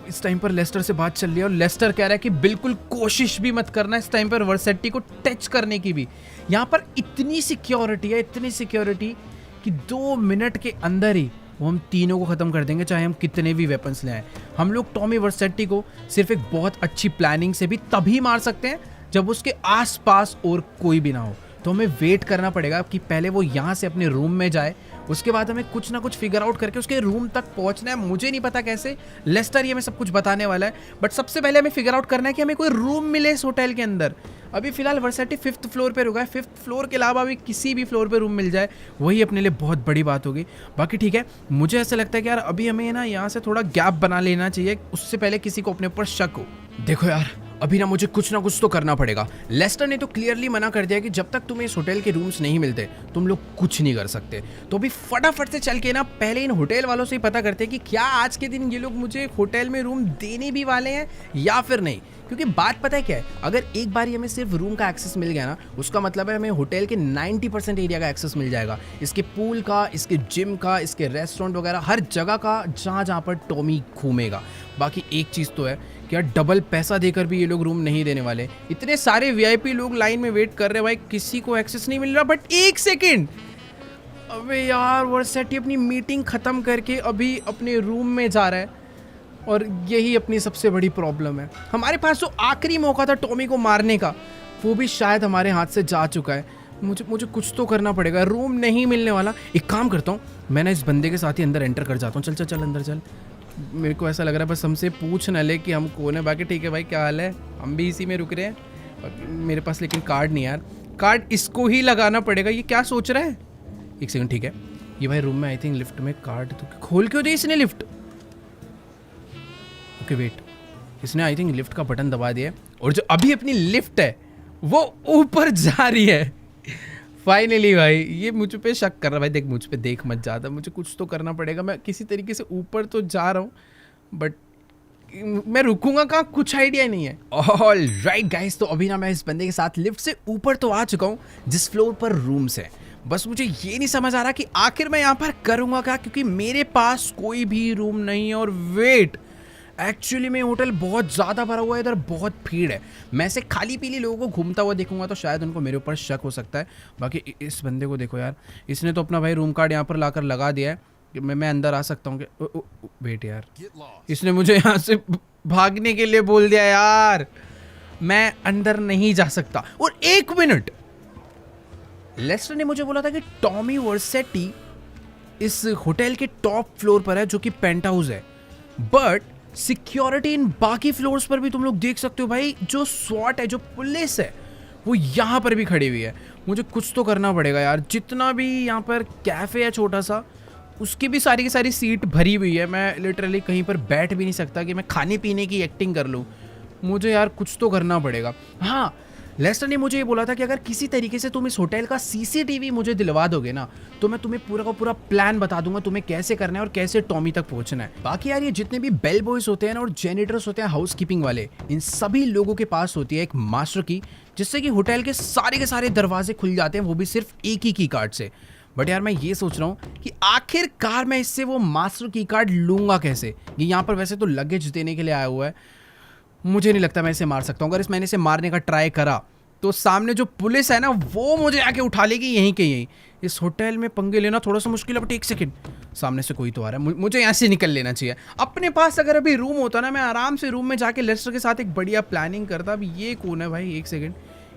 B: इस टाइम पर लेस्टर से बात चल रही है और लेस्टर कह रहा है कि बिल्कुल कोशिश भी मत करना इस टाइम पर वर्सेटी को टच करने की भी। यहाँ पर इतनी सिक्योरिटी है, इतनी सिक्योरिटी कि 2 मिनट के अंदर ही वो हम तीनों को ख़त्म कर देंगे, चाहे हम कितने भी वेपन्स ले आए। हम लोग टॉमी वर्सेटी को सिर्फ एक बहुत अच्छी प्लानिंग से भी तभी मार सकते हैं जब उसके आसपास और कोई भी ना हो। तो हमें वेट करना पड़ेगा कि पहले वो यहाँ से अपने रूम में जाए, उसके बाद हमें कुछ ना कुछ फिगर आउट करके उसके रूम तक पहुँचना है। मुझे नहीं पता कैसे, लेस्टर ये हमें सब कुछ बताने वाला है, बट सबसे पहले हमें फिगर आउट करना है कि हमें कोई रूम मिले इस होटल के अंदर। अभी फिलहाल वर्सेटी 5th फ्लोर पे रुका है, 5th फ्लोर के अलावा भी किसी भी फ्लोर पे रूम मिल जाए वही अपने लिए बहुत बड़ी बात होगी। बाकी ठीक है, मुझे ऐसा लगता है कि यार अभी हमें ना यहाँ से थोड़ा गैप बना लेना चाहिए, उससे पहले किसी को अपने ऊपर शक हो। देखो यार, अभी ना मुझे कुछ ना कुछ तो करना पड़ेगा। लेस्टर ने तो क्लियरली मना कर दिया कि जब तक तुम्हें इस होटल के रूम्स नहीं मिलते तुम लोग कुछ नहीं कर सकते। तो अभी फटाफट से चल के ना पहले इन होटल वालों से ही पता करते हैं कि क्या आज के दिन ये लोग मुझे होटल में रूम देने भी वाले हैं या फिर नहीं। क्योंकि बात पता है क्या है, अगर एक बार हमें सिर्फ रूम का एक्सेस मिल गया ना, उसका मतलब है हमें होटल के 90% एरिया का एक्सेस मिल जाएगा, इसके पूल का, इसके जिम का, इसके रेस्टोरेंट वगैरह हर जगह का, जहाँ पर टॉमी घूमेगा। बाकी एक चीज़ तो है कि यार डबल पैसा देकर भी ये लोग रूम नहीं देने वाले। इतने सारे VIP लोग लाइन में वेट कर रहे हैं भाई, किसी को एक्सेस नहीं मिल रहा। बट एक सेकेंड, अबे यार वर्सेटी अपनी मीटिंग ख़त्म करके अभी अपने रूम में जा रहा है और यही अपनी सबसे बड़ी प्रॉब्लम है। हमारे पास जो आखिरी मौका था टॉमी को मारने का, वो भी शायद हमारे हाथ से जा चुका है। मुझे कुछ तो करना पड़ेगा, रूम नहीं मिलने वाला। एक काम करता हूँ, मैं ना इस बंदे के साथ ही अंदर एंटर कर जाता हूँ। चल चल चल अंदर चल। मेरे को ऐसा लग रहा है बस हमसे पूछ न ले कि हम कौन है। बाकी ठीक है भाई, क्या हाल है, हम भी इसी में रुक रहे हैं। मेरे पास लेकिन कार्ड नहीं यार, कार्ड इसको ही लगाना पड़ेगा। ये क्या सोच रहा है? एक सेकंड, ठीक है ये भाई रूम में आई थिंक लिफ्ट में कार्ड तो खोल क्यों दी इसने लिफ्ट? ओके वेट, इसने आई थिंक लिफ्ट का बटन दबा दिया है और जो अभी अपनी लिफ्ट है वो ऊपर जा रही है। फाइनली भाई ये मुझ पे शक कर रहा है। भाई देख, मुझ पे देख मत ज़्यादा, मुझे कुछ तो करना पड़ेगा। मैं किसी तरीके से ऊपर तो जा रहा हूँ बट मैं रुकूंगा कहाँ, कुछ आइडिया नहीं है। ऑल राइट गाइस, तो अभी ना मैं इस बंदे के साथ लिफ्ट से ऊपर तो आ चुका हूँ जिस फ्लोर पर रूम्स है। बस मुझे ये नहीं समझ आ रहा कि आखिर मैं यहाँ पर करूँगा क्या, क्योंकि मेरे पास कोई भी रूम नहीं है। और वेट, एक्चुअली में होटल बहुत ज़्यादा भरा हुआ है, इधर बहुत भीड़ है। मैं ऐसे खाली पीली लोगों को घूमता हुआ देखूंगा तो शायद उनको मेरे ऊपर शक हो सकता है। बाकी इस बंदे को देखो यार, इसने तो अपना भाई रूम कार्ड यहाँ पर लाकर लगा दिया है कि मैं अंदर आ सकता हूँ कि वेट यार, इसने मुझे यहाँ से भागने के लिए बोल दिया यार, मैं अंदर नहीं जा सकता। और एक मिनट, लेस्टर ने मुझे बोला था कि टॉमी वर्सेटी इस होटल के टॉप फ्लोर पर है जो कि पेंट हाउस है, बट सिक्योरिटी इन बाकी फ्लोर्स पर भी तुम लोग देख सकते हो भाई। जो स्वॉट है, जो पुलिस है, वो यहाँ पर भी खड़ी हुई है। मुझे कुछ तो करना पड़ेगा यार। जितना भी यहाँ पर कैफे है छोटा सा, उसकी भी सारी की सारी सीट भरी हुई है। मैं लिटरली कहीं पर बैठ भी नहीं सकता कि मैं खाने पीने की एक्टिंग कर लूँ। मुझे यार कुछ तो करना पड़ेगा। हाँ, लेस्टर ने मुझे ये बोला था कि अगर किसी तरीके से तुम इस होटल का सीसीटीवी मुझे दिलवा दोगे ना, तो मैं तुम्हें पूरा का पूरा प्लान बता दूंगा तुम्हें कैसे करना है और कैसे टॉमी तक पहुंचना है। बाकी यार ये जितने भी बेल बॉयज होते हैं ना और जेनिटर्स होते हैं, हाउस कीपिंग वाले, इन सभी लोगों के पास होती है एक मास्टर की, जिससे कि होटल के सारे दरवाजे खुल जाते हैं, वो भी सिर्फ एक ही कार्ड से। बट यार मैं ये सोच रहा हूँ कि आखिरकार मैं इससे वो मास्टर की कार्ड लूंगा कैसे। ये यहाँ पर वैसे तो लगेज देने के लिए आया हुआ है, मुझे नहीं लगता मैं इसे मार सकता हूँ। अगर मैंने इसे मारने का ट्राई करा तो सामने जो पुलिस है ना, वो मुझे आके उठा लेगी यहीं के यहीं। इस होटल में पंगे लेना थोड़ा सा मुश्किल है। बट एक सेकंड, सामने से कोई तो आ रहा है, मुझे यहाँ से निकल लेना चाहिए। अपने पास अगर अभी रूम होता ना, मैं आराम से रूम में जाके लेस्टर के साथ एक बढ़िया प्लानिंग करता। अब ये कौन है भाई? एक सेकेंड,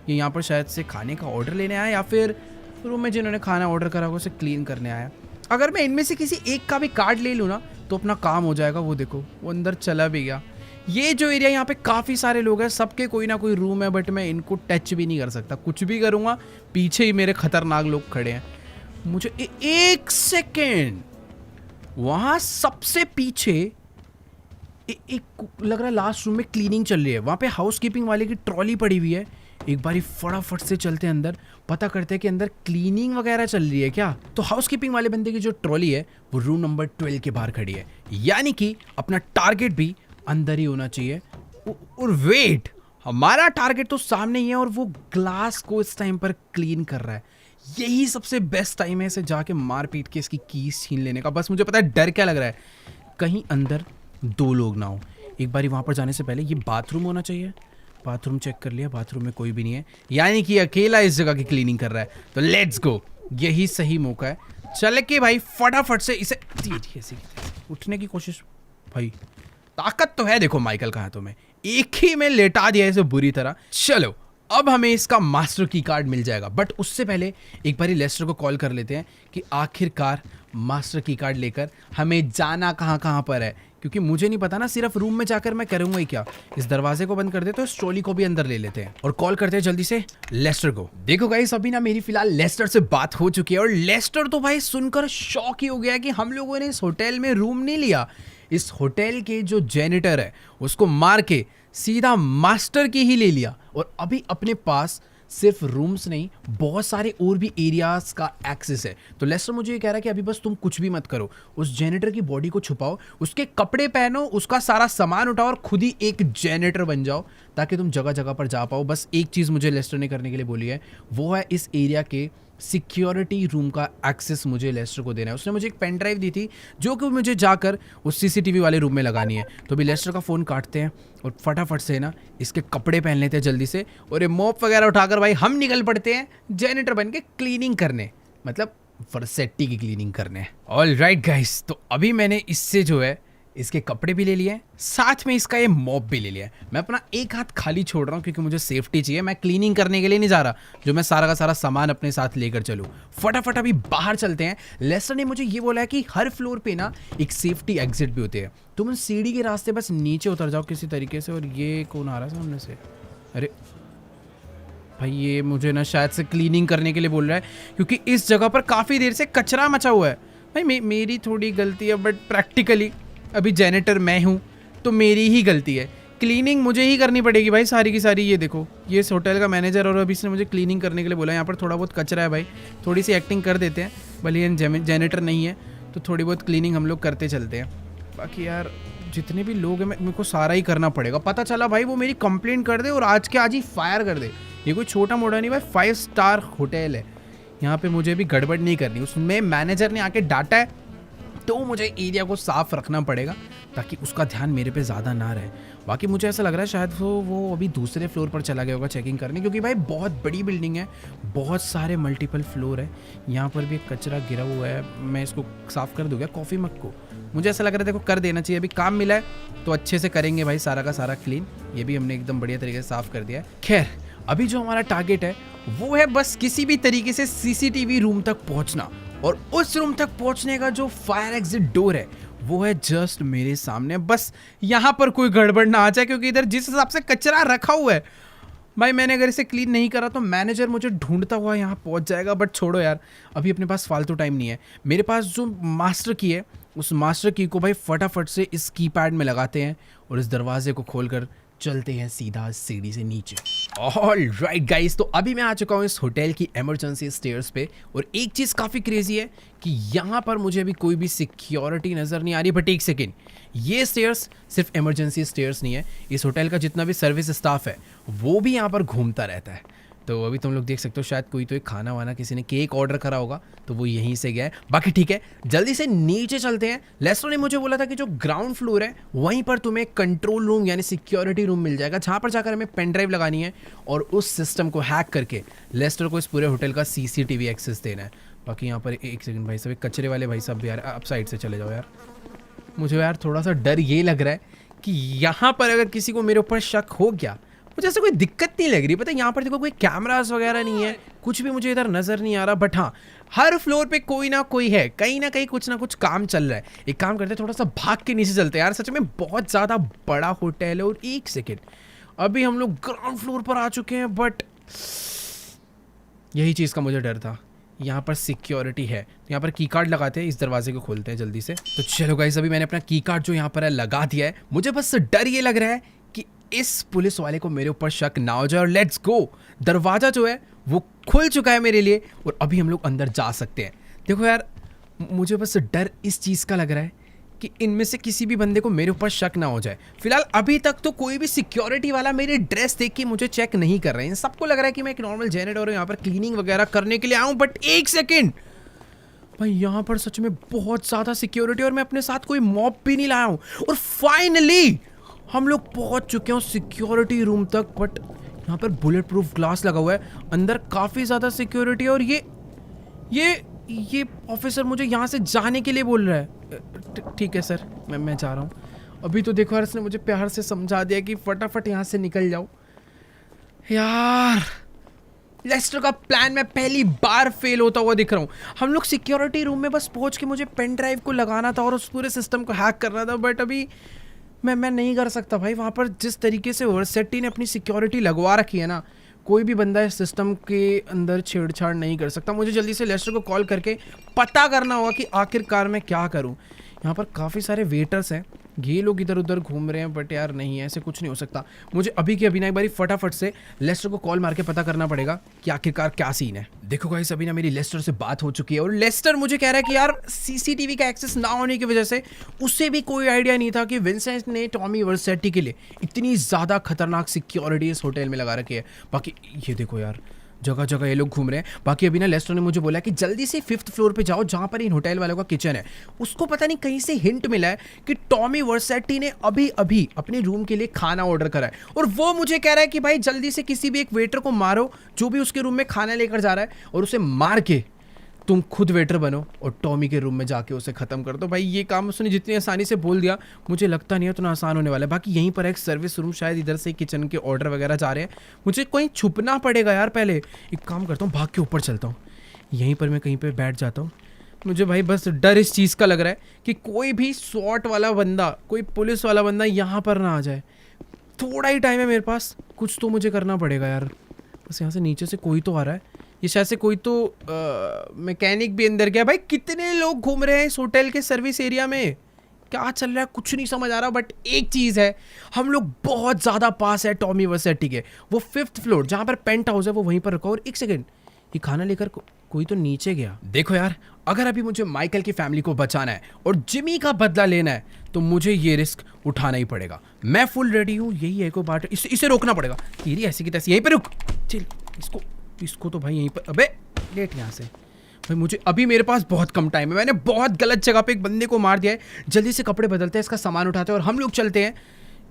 B: ये यहाँ पर शायद से खाने का ऑर्डर लेने आया या फिर रूम में जिन्होंने खाना ऑर्डर करा उसे क्लीन करने आया। अगर मैं इनमें से किसी एक का भी कार्ड ले लूँ ना तो अपना काम हो जाएगा। वो देखो, वो अंदर चला भी गया। ये जो एरिया, यहाँ पे काफ़ी सारे लोग हैं, सबके कोई ना कोई रूम है, बट मैं इनको टच भी नहीं कर सकता। कुछ भी करूँगा पीछे ही मेरे खतरनाक लोग खड़े हैं। मुझे एक सेकेंड, वहाँ सबसे पीछे एक लग रहा है लास्ट रूम में क्लीनिंग चल रही है। वहाँ पे हाउस कीपिंग वाले की ट्रॉली पड़ी हुई है। एक बारी फटाफट से चलते हैं अंदर, पता करते हैं कि अंदर क्लीनिंग वगैरह चल रही है क्या। तो हाउस कीपिंग वाले बंदे की जो ट्रॉली है वो रूम नंबर 12 के बाहर खड़ी है, यानी कि अपना टारगेट भी अंदर ही होना चाहिए। और वेट, हमारा टारगेट तो सामने ही है और वो ग्लास को इस टाइम पर क्लीन कर रहा है। यही सबसे बेस्ट टाइम है इसे जाके मार पीट के इसकी कीज छीन लेने का। बस मुझे पता है डर क्या लग रहा है, कहीं अंदर दो लोग ना हो। एक बारी वहां पर जाने से पहले ये बाथरूम होना चाहिए। बाथरूम चेक कर लिया, बाथरूम में कोई भी नहीं है, यानी कि अकेला इस जगह की क्लीनिंग कर रहा है। तो लेट्स गो, यही सही मौका है। चल के भाई फटाफट से इसे उठने की कोशिश। भाई ताकत तो है, देखो माइकल का हाथों में, एक ही में लेटा दिया इसे बुरी तरह। चलो अब हमें इसका मास्टर की कार्ड मिल जाएगा, बट उससे पहले एक बारी लेस्टर को कॉल कर लेते हैं कि आखिरकार मास्टर की कार्ड लेकर हमें जाना कहाँ पर है, क्योंकि मुझे नहीं पता ना, सिर्फ रूम में जाकर मैं करूंगा ही क्या। इस दरवाजे को बंद कर दे तो इस ट्रॉली को भी अंदर ले लेते हैं और कॉल करते हैं जल्दी से लेस्टर को। देखो गाइस, अभी ना मेरी फिलहाल लेस्टर से बात हो चुकी है और लेस्टर तो भाई सुनकर शॉक ही हो गया कि हम लोगों ने इस होटल में रूम नहीं लिया। इस होटल के जो जेनिटर है उसको मार के सीधा मास्टर की ही ले लिया और अभी अपने पास सिर्फ रूम्स नहीं, बहुत सारे और भी एरियाज का एक्सेस है। तो लेस्टर मुझे ये कह रहा है कि अभी बस तुम कुछ भी मत करो, उस जेनिटर की बॉडी को छुपाओ, उसके कपड़े पहनो, उसका सारा सामान उठाओ और खुद ही एक जेनिटर बन जाओ ताकि तुम जगह जगह पर जा पाओ। बस एक चीज़ मुझे लेस्टर ने करने के लिए बोली है, वो है इस एरिया के सिक्योरिटी रूम का एक्सेस मुझे लेस्टर को देना है। उसने मुझे एक पेन ड्राइव दी थी जो कि मुझे जाकर उस सीसीटीवी वाले रूम में लगानी है। तो अभी लेस्टर का फ़ोन काटते हैं और फटाफट से ना इसके कपड़े पहन लेते हैं जल्दी से, और ये मोप वगैरह उठाकर भाई हम निकल पड़ते हैं जेनिटर बन के क्लीनिंग करने, मतलब वर्सेटी की क्लीनिंग करने। ऑल राइट गाइस, तो अभी मैंने इससे जो है इसके कपड़े भी ले लिए, साथ में इसका ये मॉप भी ले लिया। मैं अपना एक हाथ खाली छोड़ रहा हूँ क्योंकि मुझे सेफ्टी चाहिए। मैं क्लीनिंग करने के लिए नहीं जा रहा जो मैं सारा का सारा सामान अपने साथ लेकर चलूँ। फटाफट अभी बाहर चलते हैं। लेस्टर ने मुझे ये बोला है कि हर फ्लोर पे ना एक सेफ्टी एग्जिट भी होती है। तुम सीढ़ी के रास्ते बस नीचे उतर जाओ किसी तरीके से। और ये कौन आ रहा है सामने से? अरे भाई ये मुझे ना शायद से क्लीनिंग करने के लिए बोल रहा है क्योंकि इस जगह पर काफ़ी देर से कचरा मचा हुआ है। भाई मेरी थोड़ी गलती है, बट प्रैक्टिकली अभी जेनेटर मैं हूँ तो मेरी ही गलती है। क्लीनिंग मुझे ही करनी पड़ेगी भाई सारी की सारी। ये देखो, ये इस होटल का मैनेजर और अभी इसने मुझे क्लीनिंग करने के लिए बोला। यहाँ पर थोड़ा बहुत कचरा है भाई, थोड़ी सी एक्टिंग कर देते हैं। भले ये जेनेटर नहीं है तो थोड़ी बहुत क्लीनिंग हम लोग करते चलते हैं। बाकी यार जितने भी लोग हैं मेरे को सारा ही करना पड़ेगा। पता चला भाई वो मेरी कंप्लेंट कर दे और आज के आज ही फायर कर दे। ये कोई छोटा मोटा नहीं भाई, 5 स्टार होटल है। यहाँ पे मुझे भी गड़बड़ नहीं करनी। उसमें मैनेजर ने आके डांटा है तो मुझे एरिया को साफ रखना पड़ेगा ताकि उसका ध्यान मेरे पे ज़्यादा ना रहे। बाकी मुझे ऐसा लग रहा है शायद वो अभी दूसरे फ्लोर पर चला गया होगा चेकिंग करने, क्योंकि भाई बहुत बड़ी बिल्डिंग है, बहुत सारे मल्टीपल फ्लोर है। यहाँ पर भी एक कचरा गिरा हुआ है, मैं इसको साफ़ कर दूँगा कॉफ़ी मग को। मुझे ऐसा लग रहा है देखो कर देना चाहिए। अभी काम मिला है तो अच्छे से करेंगे भाई सारा का सारा क्लीन। ये भी हमने एकदम बढ़िया तरीके से साफ़ कर दिया है। खैर अभी जो हमारा टारगेट है वो है बस किसी भी तरीके से सीसीटीवी रूम तक पहुंचना, और उस रूम तक पहुंचने का जो फायर एग्जिट डोर है वो है जस्ट मेरे सामने। बस यहाँ पर कोई गड़बड़ ना आ जाए क्योंकि इधर जिस हिसाब से कचरा रखा हुआ है भाई, मैंने अगर इसे क्लीन नहीं करा तो मैनेजर मुझे ढूंढता हुआ यहाँ पहुँच जाएगा। बट छोड़ो यार, अभी अपने पास फालतू टाइम नहीं है। मेरे पास जो मास्टर की है उस मास्टर की को भाई फटाफट से इस कीपैड में लगाते हैं और इस दरवाजे को खोलकर चलते हैं सीधा सीढ़ी से नीचे। ऑल राइट गाइस, तो अभी मैं आ चुका हूँ इस होटल की इमरजेंसी स्टेयर्स पे, और एक चीज़ काफ़ी क्रेजी है कि यहाँ पर मुझे अभी कोई भी सिक्योरिटी नज़र नहीं आ रही। बट एक सेकेंड, ये स्टेयर्स सिर्फ इमरजेंसी स्टेयर्स नहीं है, इस होटल का जितना भी सर्विस स्टाफ है वो भी यहाँ पर घूमता रहता है। तो अभी तुम लोग देख सकते हो शायद कोई तो एक खाना वाना किसी ने केक ऑर्डर करा होगा तो वो यहीं से गया है। बाकी ठीक है, जल्दी से नीचे चलते हैं। लेस्टर ने मुझे बोला था कि जो ग्राउंड फ्लोर है वहीं पर तुम्हें कंट्रोल रूम यानी सिक्योरिटी रूम मिल जाएगा, जहाँ पर जाकर हमें पेन ड्राइव लगानी है और उस सिस्टम को हैक करके लेस्टर को इस पूरे होटल का सीसीटीवी एक्सेस देना है। बाकी यहाँ पर एक सेकंड भाई साहब, कचरे वाले भाई साहब यार आप साइड से चले जाओ यार। मुझे यार थोड़ा सा डर ये लग रहा है कि यहाँ पर अगर किसी को मेरे ऊपर शक हो गया, मुझे ऐसा कोई दिक्कत नहीं लग रही। पता है यहाँ पर देखो कोई कैमरास वगैरह नहीं है, कुछ भी मुझे इधर नज़र नहीं आ रहा। बट हाँ, हर फ्लोर पे कोई ना कोई है, कहीं ना कहीं कुछ ना कुछ काम चल रहा है। एक काम करते हैं, थोड़ा सा भाग के नीचे चलते हैं यार, सच में बहुत ज़्यादा बड़ा होटल है। और एक सेकेंड, अभी हम लोग ग्राउंड फ्लोर पर आ चुके हैं, बट यही चीज़ का मुझे डर था। यहाँ पर सिक्योरिटी है, यहाँ पर की कार्ड लगाते हैं, इस दरवाजे को खोलते हैं जल्दी से। तो चलो गाइस, अभी मैंने अपना की कार्ड जो यहाँ पर है लगा दिया है। मुझे बस डर ये लग रहा है कि इस पुलिस वाले को मेरे ऊपर शक ना हो जाए। और लेट्स गो, दरवाजा जो है वो खुल चुका है मेरे लिए और अभी हम लोग अंदर जा सकते हैं। देखो यार, मुझे बस डर इस चीज़ का लग रहा है कि इनमें से किसी भी बंदे को मेरे ऊपर शक ना हो जाए। फिलहाल अभी तक तो कोई भी सिक्योरिटी वाला मेरी ड्रेस देख के मुझे चेक नहीं कर रहे हैं। सबको लग रहा है कि मैं एक नॉर्मल जेनेटर और यहाँ पर क्लीनिंग वगैरह करने के लिए आऊँ। बट एक सेकेंड भाई, यहाँ पर सच में बहुत ज़्यादा सिक्योरिटी और मैं अपने साथ कोई मॉब भी नहीं लाया हूँ। और फाइनली हम लोग पहुँच चुके हैं सिक्योरिटी रूम तक। बट यहाँ पर बुलेट प्रूफ ग्लास लगा हुआ है, अंदर काफ़ी ज़्यादा सिक्योरिटी है। और ये ऑफिसर मुझे यहाँ से जाने के लिए बोल रहा है। ठीक है सर, मैं जा रहा हूँ। अभी तो देखो यार, इसने मुझे प्यार से समझा दिया कि फटाफट यहाँ से निकल जाओ। यार लेस्टर का प्लान मैं पहली बार फेल होता हुआ दिख रहा हूँ। हम लोग सिक्योरिटी रूम में बस पहुँच के मुझे पेन ड्राइव को लगाना था और उस पूरे सिस्टम को हैक करना था। बट अभी मैं नहीं कर सकता भाई। वहाँ पर जिस तरीके से वर्सेटी ने अपनी सिक्योरिटी लगवा रखी है ना, कोई भी बंदा इस सिस्टम के अंदर छेड़छाड़ नहीं कर सकता। मुझे जल्दी से लेस्टर को कॉल करके पता करना होगा कि आखिरकार मैं क्या करूं। यहाँ पर काफ़ी सारे वेटर्स हैं, ये लोग इधर उधर घूम रहे हैं। बट यार नहीं, ऐसे कुछ नहीं हो सकता। मुझे अभी के अभी ना एक बारी फटाफट से लेस्टर को कॉल मार के पता करना पड़ेगा कि आखिरकार क्या सीन है। देखो गाइस, अभी ना मेरी लेस्टर से बात हो चुकी है और लेस्टर मुझे कह रहा है कि यार सीसीटीवी का एक्सेस ना होने की वजह से उसे भी कोई आइडिया नहीं था कि विंसेंट ने टॉमी वर्सेटी के लिए इतनी ज़्यादा खतरनाक सिक्योरिटी इस होटल में लगा रखी है। बाकी ये देखो यार, जगह जगह ये लोग घूम रहे हैं। बाकी अभी ना लेस्टर ने मुझे बोला कि जल्दी से 5th फ्लोर पे जाओ जहाँ पर इन होटल वालों का किचन है। उसको पता नहीं कहीं से हिंट मिला है कि टॉमी वर्सेटी ने अभी अभी अपने रूम के लिए खाना ऑर्डर करा है और वो मुझे कह रहा है कि भाई जल्दी से किसी भी एक वेटर को मारो जो भी उसके रूम में खाना लेकर जा रहा है और उसे मार के तुम खुद वेटर बनो और टॉमी के रूम में जाके उसे ख़त्म कर दो। भाई ये काम उसने जितनी आसानी से बोल दिया, मुझे लगता नहीं है उतना आसान होने वाला है। बाकी यहीं पर एक सर्विस रूम, शायद इधर से किचन के ऑर्डर वगैरह जा रहे हैं। मुझे कहीं छुपना पड़ेगा यार। पहले एक काम करता हूँ, भाग के ऊपर चलता हूँ, यहीं पर मैं कहीं पर बैठ जाता हूँ। मुझे भाई बस डर इस चीज़ का लग रहा है कि कोई भी स्वॉट वाला बंदा, कोई पुलिस वाला बंदा यहाँ पर ना आ जाए। थोड़ा ही टाइम है मेरे पास, कुछ तो मुझे करना पड़ेगा यार। बस यहाँ से नीचे से कोई तो आ रहा है, ये शायद से कोई तो मैकेनिक भी अंदर गया। भाई कितने लोग घूम रहे हैं इस होटल के सर्विस एरिया में, क्या चल रहा है कुछ नहीं समझ आ रहा। बट एक चीज़ है, हम लोग बहुत ज़्यादा पास है टॉमी वर्सेटी के। वो 5th फ्लोर जहाँ पर पेंट हाउस है वो वहीं पर रखा। और एक सेकेंड, ये खाना लेकर कोई तो नीचे गया। देखो यार, अगर अभी मुझे माइकल की फैमिली को बचाना है और जिमी का बदला लेना है तो मुझे ये रिस्क उठाना ही पड़ेगा। मैं फुल रेडी हूँ। यही है को बात, इसे रोकना पड़ेगा। तेरी ऐसी की तैसी, यहीं पे रुक। चल इसको तो भाई यहीं पर, अबे लेट यहाँ से। भाई मुझे अभी, मेरे पास बहुत कम टाइम है, मैंने बहुत गलत जगह पे एक बंदे को मार दिया है। जल्दी से कपड़े बदलते हैं, इसका सामान उठाते हैं और हम लोग चलते हैं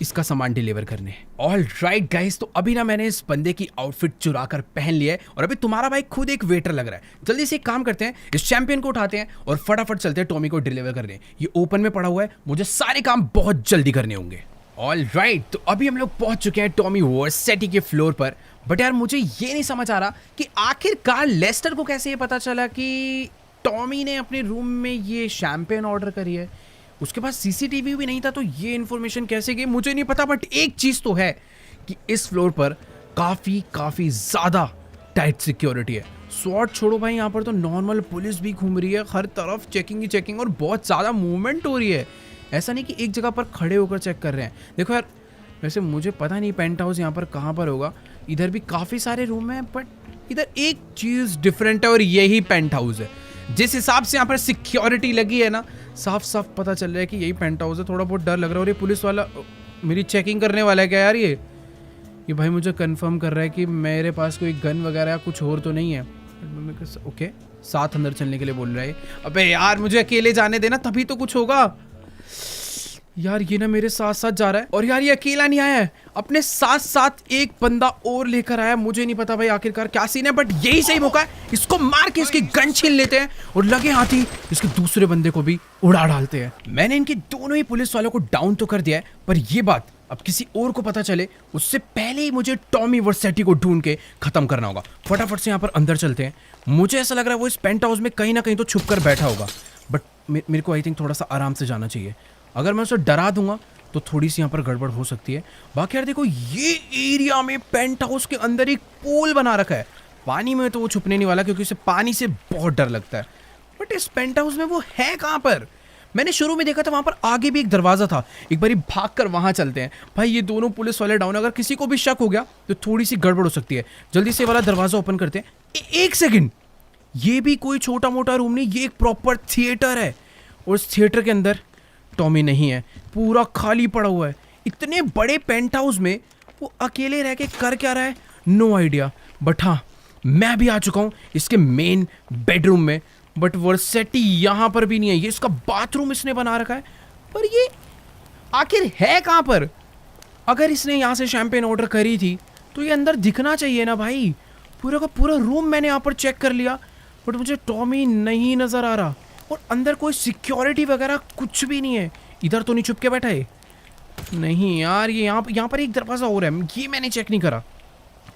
B: इसका सामान डिलीवर करने। ऑल राइट गाइस, तो अभी ना मैंने इस बंदे की आउटफिट चुरा कर पहन लिया है और अभी तुम्हारा भाई खुद एक वेटर लग रहा है। जल्दी से एक काम करते हैं, इस चैंपियन को उठाते हैं और फटाफट चलते हैं टॉमी को डिलीवर करने। ये ओपन में पड़ा हुआ है, मुझे सारे काम बहुत जल्दी करने होंगे। ऑल राइट, तो अभी हम लोग पहुंच चुके हैं टॉमी वर्सेटी के फ्लोर पर। बट यार मुझे ये नहीं समझ आ रहा कि आखिरकार लेस्टर को कैसे ये पता चला कि टॉमी ने अपने रूम में ये शैंपेन ऑर्डर करी है। उसके पास सीसीटीवी भी नहीं था, तो ये इन्फॉर्मेशन कैसे गई मुझे नहीं पता। बट एक चीज़ तो है कि इस फ्लोर पर काफ़ी ज़्यादा टाइट सिक्योरिटी है। स्वॉट छोड़ो भाई, यहाँ पर तो नॉर्मल पुलिस भी घूम रही है, हर तरफ चेकिंग ही चेकिंग और बहुत ज़्यादा मूवमेंट हो रही है। ऐसा नहीं कि एक जगह पर खड़े होकर चेक कर रहे हैं। देखो यार, वैसे मुझे पता नहीं पेंट हाउस यहाँ पर कहाँ पर होगा। इधर भी काफ़ी सारे रूम हैं, बट इधर एक चीज़ डिफरेंट है और यही पेंट हाउस है। जिस हिसाब से यहाँ पर सिक्योरिटी लगी है ना, साफ साफ पता चल रहा है कि यही पेंट हाउस है। थोड़ा बहुत डर लग रहा है। और ये पुलिस वाला मेरी चेकिंग करने वाला है क्या यार? ये भाई मुझे कंफर्म कर रहा है कि मेरे पास कोई गन वगैरह या कुछ और तो नहीं है। ओके, साथ अंदर चलने के लिए बोल रहा है। अबे यार मुझे अकेले जाने देना, तभी तो कुछ होगा। यार ये ना मेरे साथ साथ जा रहा है और यार ये अकेला नहीं आया है, अपने साथ साथ एक बंदा और लेकर आया। मुझे नहीं पता भाई आखिरकार क्या सीन है, बट यही सही मौका है, इसको मार के इसकी गन छीन लेते हैं और लगे हाथ ही इसके दूसरे बंदे को भी उड़ा डालते हैं। मैंने इनके दोनों ही पुलिस वालों को डाउन तो कर दिया है, पर ये बात अब किसी और को पता चले उससे पहले ही मुझे टॉमी वर्सेटी को ढूंढ के खत्म करना होगा। फटाफट से यहाँ पर अंदर चलते हैं। मुझे ऐसा लग रहा है वो इस पेंट हाउस में कहीं ना कहीं तो छुप कर बैठा होगा, बट मेरे को आई थिंक थोड़ा सा आराम से जाना चाहिए। अगर मैं उसे डरा दूंगा तो थोड़ी सी यहाँ पर गड़बड़ हो सकती है। बाकी यार देखो, ये एरिया में पेंट हाउस के अंदर एक पूल बना रखा है। पानी में तो वो छुपने नहीं वाला क्योंकि उसे पानी से बहुत डर लगता है, बट इस पेंट हाउस में वो है कहाँ पर? मैंने शुरू में देखा था वहाँ पर आगे भी एक दरवाज़ा था। एक बारी भाग कर वहाँ चलते हैं। भाई ये दोनों पुलिस वाले डाउन, अगर किसी को भी शक हो गया तो थोड़ी सी गड़बड़ हो सकती है। जल्दी से वाला दरवाज़ा ओपन करते हैं। एक सेकेंड, ये भी कोई छोटा मोटा रूम नहीं, ये एक प्रॉपर थिएटर है और इस थिएटर के अंदर टॉमी नहीं है, पूरा खाली पड़ा हुआ है। इतने बड़े पेंट हाउस में वो अकेले रह के कर क्या रहा है, नो आइडिया। बट हाँ, मैं भी आ चुका हूँ इसके मेन बेडरूम में, बट वर्सेटी यहाँ पर भी नहीं है। ये इसका बाथरूम इसने बना रखा है, पर ये आखिर है कहाँ पर? अगर इसने यहाँ से शैंपेन ऑर्डर करी थी तो ये अंदर दिखना चाहिए ना भाई। पूरा का पूरा रूम मैंने यहाँ पर चेक कर लिया, बट मुझे टॉमी नहीं नज़र आ रहा और अंदर कोई सिक्योरिटी वगैरह कुछ भी नहीं है। इधर तो नहीं छुप के बैठा है? नहीं यार, ये यहाँ पर एक दरवाज़ा और है, ये मैंने चेक नहीं करा।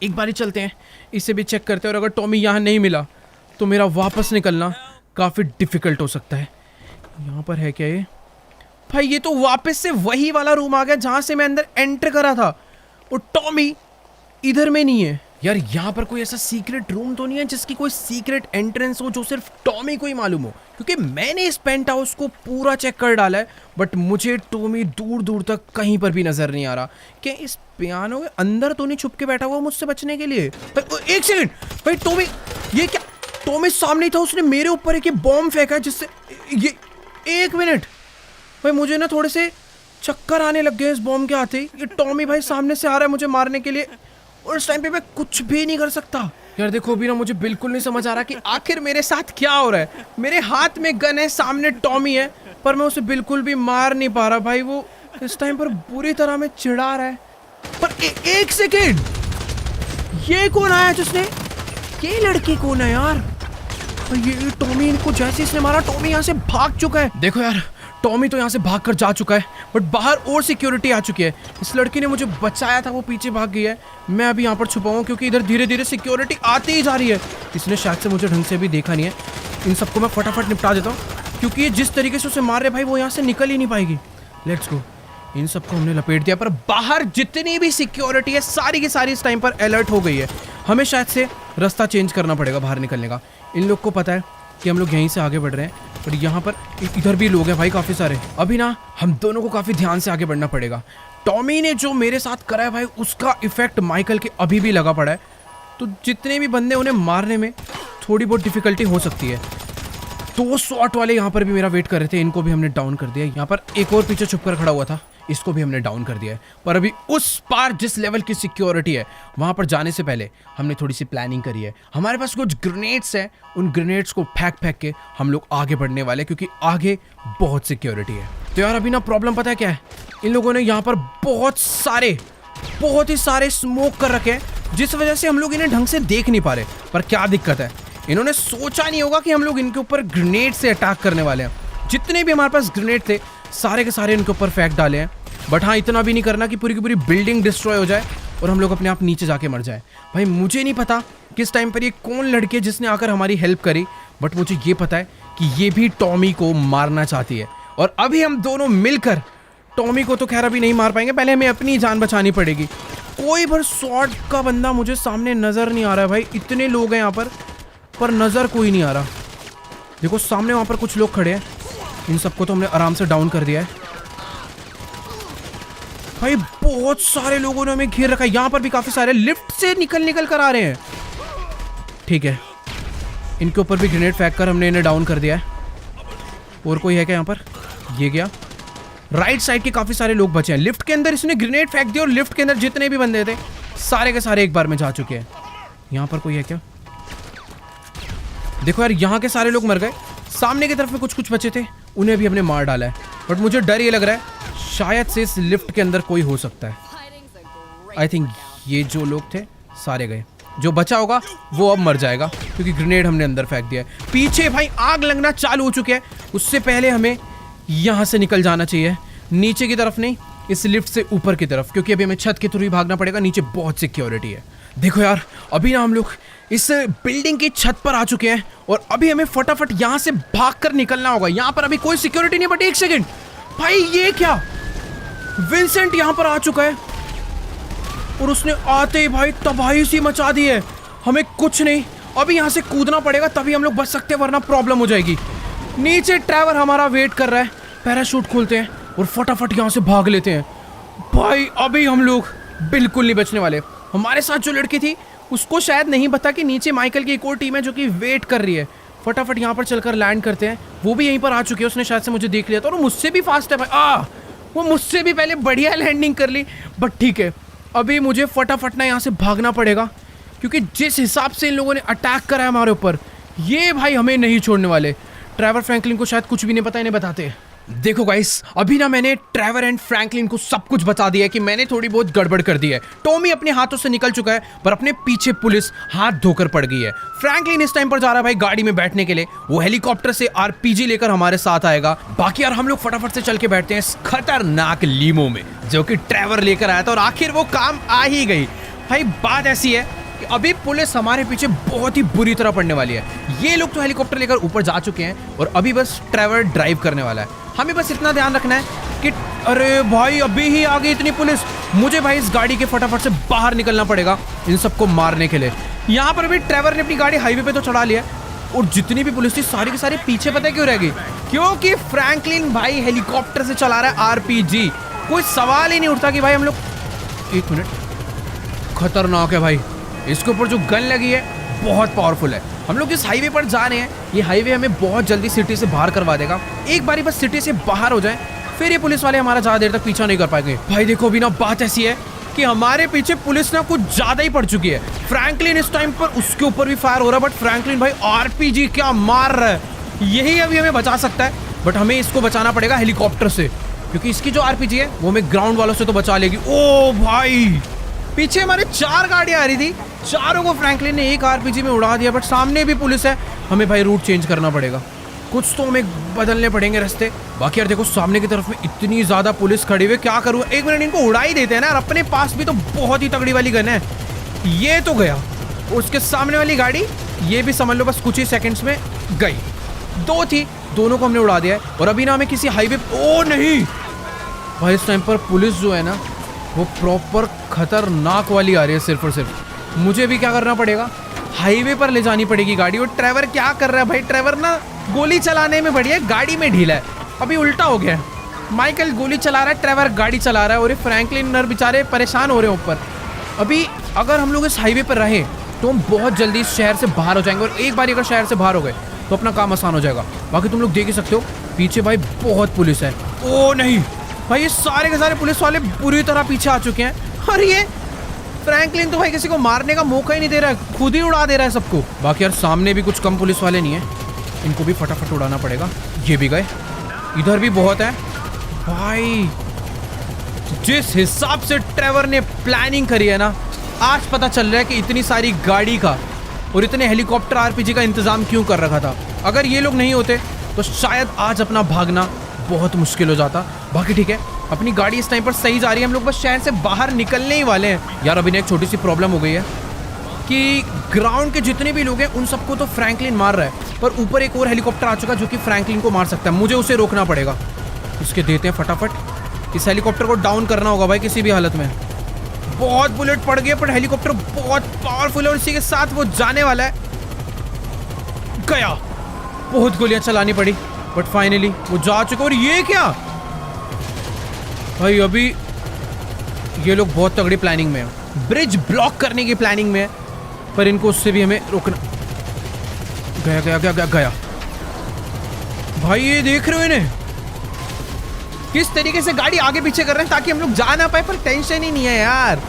B: एक बारी चलते हैं, इसे भी चेक करते हैं, और अगर टॉमी यहाँ नहीं मिला तो मेरा वापस निकलना काफ़ी डिफ़िकल्ट हो सकता है। यहाँ पर है क्या ये? भाई ये तो वापस से वही वाला रूम आ गया जहाँ से मैं अंदर एंटर करा था और टॉमी इधर में नहीं है। यार यहाँ पर कोई ऐसा सीक्रेट रूम तो नहीं है जिसकी कोई सीक्रेट एंट्रेंस हो जो सिर्फ टॉमी को ही मालूम हो? क्योंकि मैंने इस पेंट हाउस को पूरा चेक कर डाला है, बट मुझे टॉमी दूर दूर तक कहीं पर भी नजर नहीं आ रहा। क्या इस पियानो के अंदर तो नहीं छुप के बैठा हुआ मुझसे बचने के लिए? एक सेकेंड भाई, टॉमी ये क्या? टॉमी सामने था, उसने मेरे ऊपर एक बॉम्ब फेंका है जिससे ये, एक मिनट भाई, मुझे ना थोड़े से चक्कर आने लग गए इस बॉम्ब के आते ही। ये टॉमी भाई सामने से आ रहा है मुझे मारने के लिए और इस टाइम पे मैं कुछ भी नहीं कर सकता। यार देखो अभी ना मुझे बिल्कुल नहीं समझ आ रहा कि आखिर मेरे साथ क्या हो रहा है। मेरे हाथ में गन है, सामने टॉमी है, पर मैं उसे बिल्कुल भी मार नहीं पा रहा। भाई वो इस टाइम पर बुरी तरह में चिढ़ा रहा है। पर एक सेकेंड, ये कौन आया जिसने? ये लड़की कौन है यार? ये टॉमी इनको जैसे इसने मारा, टॉमी यहाँ से भाग चुका है। देखो यार, टॉमी तो यहाँ से भाग कर जा चुका है, बट बाहर और सिक्योरिटी आ चुकी है। इस लड़की ने मुझे बचाया था, वो पीछे भाग गई है। मैं अभी यहाँ पर छुपा हूँ क्योंकि इधर धीरे धीरे सिक्योरिटी आती ही जा रही है। इसने शायद से मुझे ढंग से भी देखा नहीं है। इन सबको मैं फटाफट निपटा देता हूँ, क्योंकि ये जिस तरीके से उसे मार रहे भाई, वो यहाँ से निकल ही नहीं पाएगी। Let's go. इन सबको हमने लपेट दिया, पर बाहर जितनी भी सिक्योरिटी है सारी की सारी इस टाइम पर अलर्ट हो गई है। हमें शायद से रास्ता चेंज करना पड़ेगा बाहर निकलने का। इन लोग को पता है कि हम लोग यहीं से आगे बढ़ रहे हैं, पर यहाँ पर इधर भी लोग हैं भाई काफ़ी सारे। अभी ना हम दोनों को काफ़ी ध्यान से आगे बढ़ना पड़ेगा। टॉमी ने जो मेरे साथ करा है भाई, उसका इफेक्ट माइकल के अभी भी लगा पड़ा है। तो जितने भी बंदे, उन्हें मारने में थोड़ी बहुत डिफिकल्टी हो सकती है। 2 शॉट वाले यहाँ पर भी मेरा वेट कर रहे थे, इनको भी हमने डाउन कर दिया। यहाँ पर एक और पीछे छुप कर खड़ा हुआ था, इसको भी हमने डाउन कर दिया है। पर अभी उस पार जिस लेवल की सिक्योरिटी है, वहां पर जाने से पहले हमने थोड़ी सी प्लानिंग करी है। हमारे पास कुछ ग्रेनेड्स हैं, उन ग्रेनेड्स को फेंक के हम लोग आगे बढ़ने वाले, क्योंकि आगे बहुत सिक्योरिटी है। तो यार अभी ना प्रॉब्लम पता है क्या है, इन लोगों ने यहाँ पर बहुत ही सारे स्मोक कर रखे हैं, जिस वजह से हम लोग इन्हें ढंग से देख नहीं पा रहे। पर क्या दिक्कत है, इन्होंने सोचा नहीं होगा कि हम लोग इनके ऊपर ग्रेनेड से अटैक करने वाले हैं। जितने भी हमारे पास ग्रेनेड थे सारे के सारे इनके ऊपर फेंक डाले हैं। बट हाँ, इतना भी नहीं करना कि पूरी की पूरी बिल्डिंग डिस्ट्रॉय हो जाए और हम लोग अपने आप नीचे जाके मर जाए। भाई मुझे नहीं पता किस टाइम पर ये कौन लड़की है जिसने आकर हमारी हेल्प करी, बट मुझे ये पता है कि ये भी टॉमी को मारना चाहती है। और अभी हम दोनों मिलकर टॉमी को तो खैर अभी नहीं मार पाएंगे, पहले हमें अपनी जान बचानी पड़ेगी। कोई भर स्वॉर्ड का बंदा मुझे सामने नजर नहीं आ रहा है भाई, इतने लोग हैं यहाँ पर नजर कोई नहीं आ रहा। देखो सामने वहाँ पर कुछ लोग खड़े हैं, इन सबको तो हमने आराम से डाउन कर दिया है। भाई बहुत सारे लोगों ने हमें घेर रखा है, यहाँ पर भी काफी सारे लिफ्ट से निकल कर आ रहे हैं। ठीक है, इनके ऊपर भी ग्रेनेड फेंक कर हमने इन्हें डाउन कर दिया है। और कोई है क्या यहाँ पर? ये गया। राइट साइड के काफी सारे लोग बचे हैं। लिफ्ट के अंदर इसने ग्रेनेड फेंक दिया और लिफ्ट के अंदर जितने भी बंदे थे सारे के सारे एक बार में जा चुके हैं। यहाँ पर कोई है क्या? देखो यार, यहाँ के सारे लोग मर गए। सामने की तरफ में कुछ बचे थे, उन्हें भी हमने मार डाला है। बट मुझे डर ये लग रहा है शायद से इस लिफ्ट के अंदर कोई हो सकता है। आई थिंक ये जो लोग थे सारे गए, जो बचा होगा वो अब मर जाएगा, क्योंकि ग्रेनेड हमने अंदर फेंक दिया है। पीछे भाई आग लगना चालू हो चुके हैं, उससे पहले हमें यहाँ से निकल जाना चाहिए, नीचे की तरफ नहीं, इस लिफ्ट से ऊपर की तरफ, क्योंकि अभी हमें छत के थ्रू ही भागना पड़ेगा। नीचे बहुत सिक्योरिटी है। देखो यार, अभी ना हम लोग इस बिल्डिंग की छत पर आ चुके हैं और अभी हमें फटाफट यहाँ से भागकर निकलना होगा। यहाँ पर अभी कोई सिक्योरिटी नहीं, बट एक सेकंड भाई, ये क्या? विंसेंट यहाँ पर आ चुका है और उसने आते ही भाई तबाही सी मचा दी है। हमें कुछ नहीं, अभी यहाँ से कूदना पड़ेगा तभी हम लोग बच सकते हैं, वरना प्रॉब्लम हो जाएगी। नीचे ट्रैवर हमारा वेट कर रहा है, पैराशूट खोलते हैं और फटाफट यहाँ से भाग लेते हैं। भाई अभी हम लोग बिल्कुल नहीं बचने वाले। हमारे साथ जो लड़की थी उसको शायद नहीं पता कि नीचे माइकल की एक और टीम है जो कि वेट कर रही है। फटाफट यहाँ पर चलकर लैंड करते हैं। वो भी यहीं पर आ चुकी है, उसने शायद से मुझे देख लिया था और मुझसे भी फास्ट है भाई। वो मुझसे भी पहले बढ़िया लैंडिंग कर ली। बट ठीक है, अभी मुझे फटाफट ना यहाँ से भागना पड़ेगा, क्योंकि जिस हिसाब से इन लोगों ने अटैक करा है हमारे ऊपर, ये भाई हमें नहीं छोड़ने वाले। ट्रेवर फ्रैंकलिन को शायद कुछ भी नहीं पता, इन्हें बताते हैं। देखो गाइस, अभी ना मैंने ट्रेवर एंड फ्रैंकलिन को सब कुछ बता दिया है कि मैंने थोड़ी बहुत गड़बड़ कर दी है। टॉमी अपने हाथों से निकल चुका है, पर अपने पीछे पुलिस हाथ धोकर पड़ गई है। फ्रैंकलिन इस टाइम पर जा रहा है भाई गाड़ी में बैठने के लिए, वो हेलीकॉप्टर से आरपीजी लेकर हमारे साथ आएगा। बाकी यार हम लोग फटाफट से चल के बैठते हैं इस खतरनाक लीमो में, जो कि ट्रेवर लेकर आया था और आखिर वो काम आ ही गई। भाई बात ऐसी है कि अभी पुलिस हमारे पीछे बहुत ही बुरी तरह पड़ने वाली है। ये लोग तो हेलीकॉप्टर लेकर ऊपर जा चुके हैं और अभी बस ट्रेवर ड्राइव करने वाला है। हमें बस इतना ध्यान रखना है कि अरे भाई अभी ही आ गई इतनी पुलिस। मुझे भाई इस गाड़ी के फटाफट से बाहर निकलना पड़ेगा इन सबको मारने के लिए। यहाँ पर भी ट्रेवर ने अपनी गाड़ी हाईवे पे तो चढ़ा लिया और जितनी भी पुलिस थी सारी की सारी पीछे। पता है क्यों रहेगी? क्योंकि फ्रैंकलिन भाई हेलीकॉप्टर से चला रहा है आरपीजी। कोई सवाल ही नहीं उठता कि भाई हम लोग, एक मिनट, खतरनाक है भाई। इसके ऊपर जो गन लगी है बहुत पावरफुल है। हम लोग इस हाईवे पर जा रहे हैं, ये हाईवे हमें बहुत जल्दी सिटी से बाहर करवा देगा। एक बारी बस सिटी से बाहर हो जाए, फिर ये पुलिस वाले हमारा ज्यादा देर तक पीछा नहीं कर पाएंगे। भाई देखो अभी ना बात ऐसी है कि हमारे पीछे पुलिस ना कुछ ज्यादा ही पड़ चुकी है। फ्रैंकलिन इस टाइम पर उसके ऊपर भी फायर हो रहा है, बट फ्रैंकलिन भाई आरपीजी क्या मार रहा है। यही अभी हमें बचा सकता है, बट हमें इसको बचाना पड़ेगा हेलीकॉप्टर से, क्योंकि इसकी जो आरपीजी है वो हमें ग्राउंड वालों से तो बचा लेगी। ओ भाई पीछे हमारे 4 गाड़ियां आ रही थी, चारों को फ्रैंकलिन ने एक आरपीजी में उड़ा दिया। बट सामने भी पुलिस है, हमें भाई रूट चेंज करना पड़ेगा, कुछ तो हमें बदलने पड़ेंगे रास्ते। बाकी यार देखो सामने की तरफ में इतनी ज्यादा पुलिस खड़ी हुई, क्या करूँ, एक मिनट इनको उड़ा ही देते हैं ना यार, अपने पास भी तो बहुत ही तगड़ी वाली गन है। ये तो गया, उसके सामने वाली गाड़ी ये भी समझ लो बस कुछ ही सेकंड्स में गई। 2 थी, दोनों को हमने उड़ा दिया है। और अभी ना हमें किसी हाईवे, ओ नहीं भाई इस टाइम पर पुलिस जो है ना वो प्रॉपर खतरनाक वाली आ रही है। सिर्फ और सिर्फ मुझे भी क्या करना पड़ेगा, हाईवे पर ले जानी पड़ेगी गाड़ी। और ट्रेवर क्या कर रहा है भाई, ट्रेवर ना गोली चलाने में बढ़िया है, गाड़ी में ढीला है। अभी उल्टा हो गया है, माइकल गोली चला रहा है, ट्रेवर गाड़ी चला रहा है। और ये फ्रैंकलिन नर बेचारे परेशान हो रहे हैं ऊपर। अभी अगर हम लोग इस हाईवे पर रहे तो हम बहुत जल्दी इस शहर से बाहर हो जाएंगे। और एक बार अगर शहर से बाहर हो गए तो अपना काम आसान हो जाएगा। बाकी तुम लोग देख ही सकते हो पीछे भाई बहुत पुलिस है। ओ नहीं भाई, ये सारे के सारे पुलिस वाले बुरी तरह पीछे आ चुके हैं। और ये फ्रैंकलिन तो भाई किसी को मारने का मौका ही नहीं दे रहा है, खुद ही उड़ा दे रहा है सबको। बाकी यार सामने भी कुछ कम पुलिस वाले नहीं है, इनको भी फटाफट उड़ाना पड़ेगा। ये भी गए, इधर भी बहुत है भाई। जिस हिसाब से ट्रेवर ने प्लानिंग करी है ना, आज पता चल रहा है कि इतनी सारी गाड़ी का और इतने हेलीकॉप्टर आरपीजी का इंतजाम क्यों कर रखा था। अगर ये लोग नहीं होते तो शायद आज अपना भागना बहुत मुश्किल हो जाता। बाकी ठीक है, अपनी गाड़ी इस टाइम पर सही जा रही है, हम लोग बस शहर से बाहर निकलने ही वाले हैं। यार अभी एक छोटी सी प्रॉब्लम हो गई है कि ग्राउंड के जितने भी लोग हैं उन सबको तो फ्रैंकलिन मार रहा है, पर ऊपर एक और हेलीकॉप्टर आ चुका है जो कि फ्रैंकलिन को मार सकता है। मुझे उसे रोकना पड़ेगा, उसके देते हैं फटाफट। इस हेलीकॉप्टर को डाउन करना होगा भाई किसी भी हालत में। बहुत बुलेट पड़ गए, पर हेलीकॉप्टर बहुत पावरफुल है और इसी के साथ वो जाने वाला है। गया, बहुत गोलियां चलानी पड़ी बट फाइनली वो जा चुका। और ये क्या भाई, अभी ये लोग बहुत तगड़ी प्लानिंग में है, ब्रिज ब्लॉक करने की प्लानिंग में है, पर इनको उससे भी हमें रोकना। गया गया गया गया गया भाई, ये देख रहे हो इन्हें किस तरीके से गाड़ी आगे पीछे कर रहे हैं ताकि हम लोग जा ना पाए। पर टेंशन ही नहीं है यार,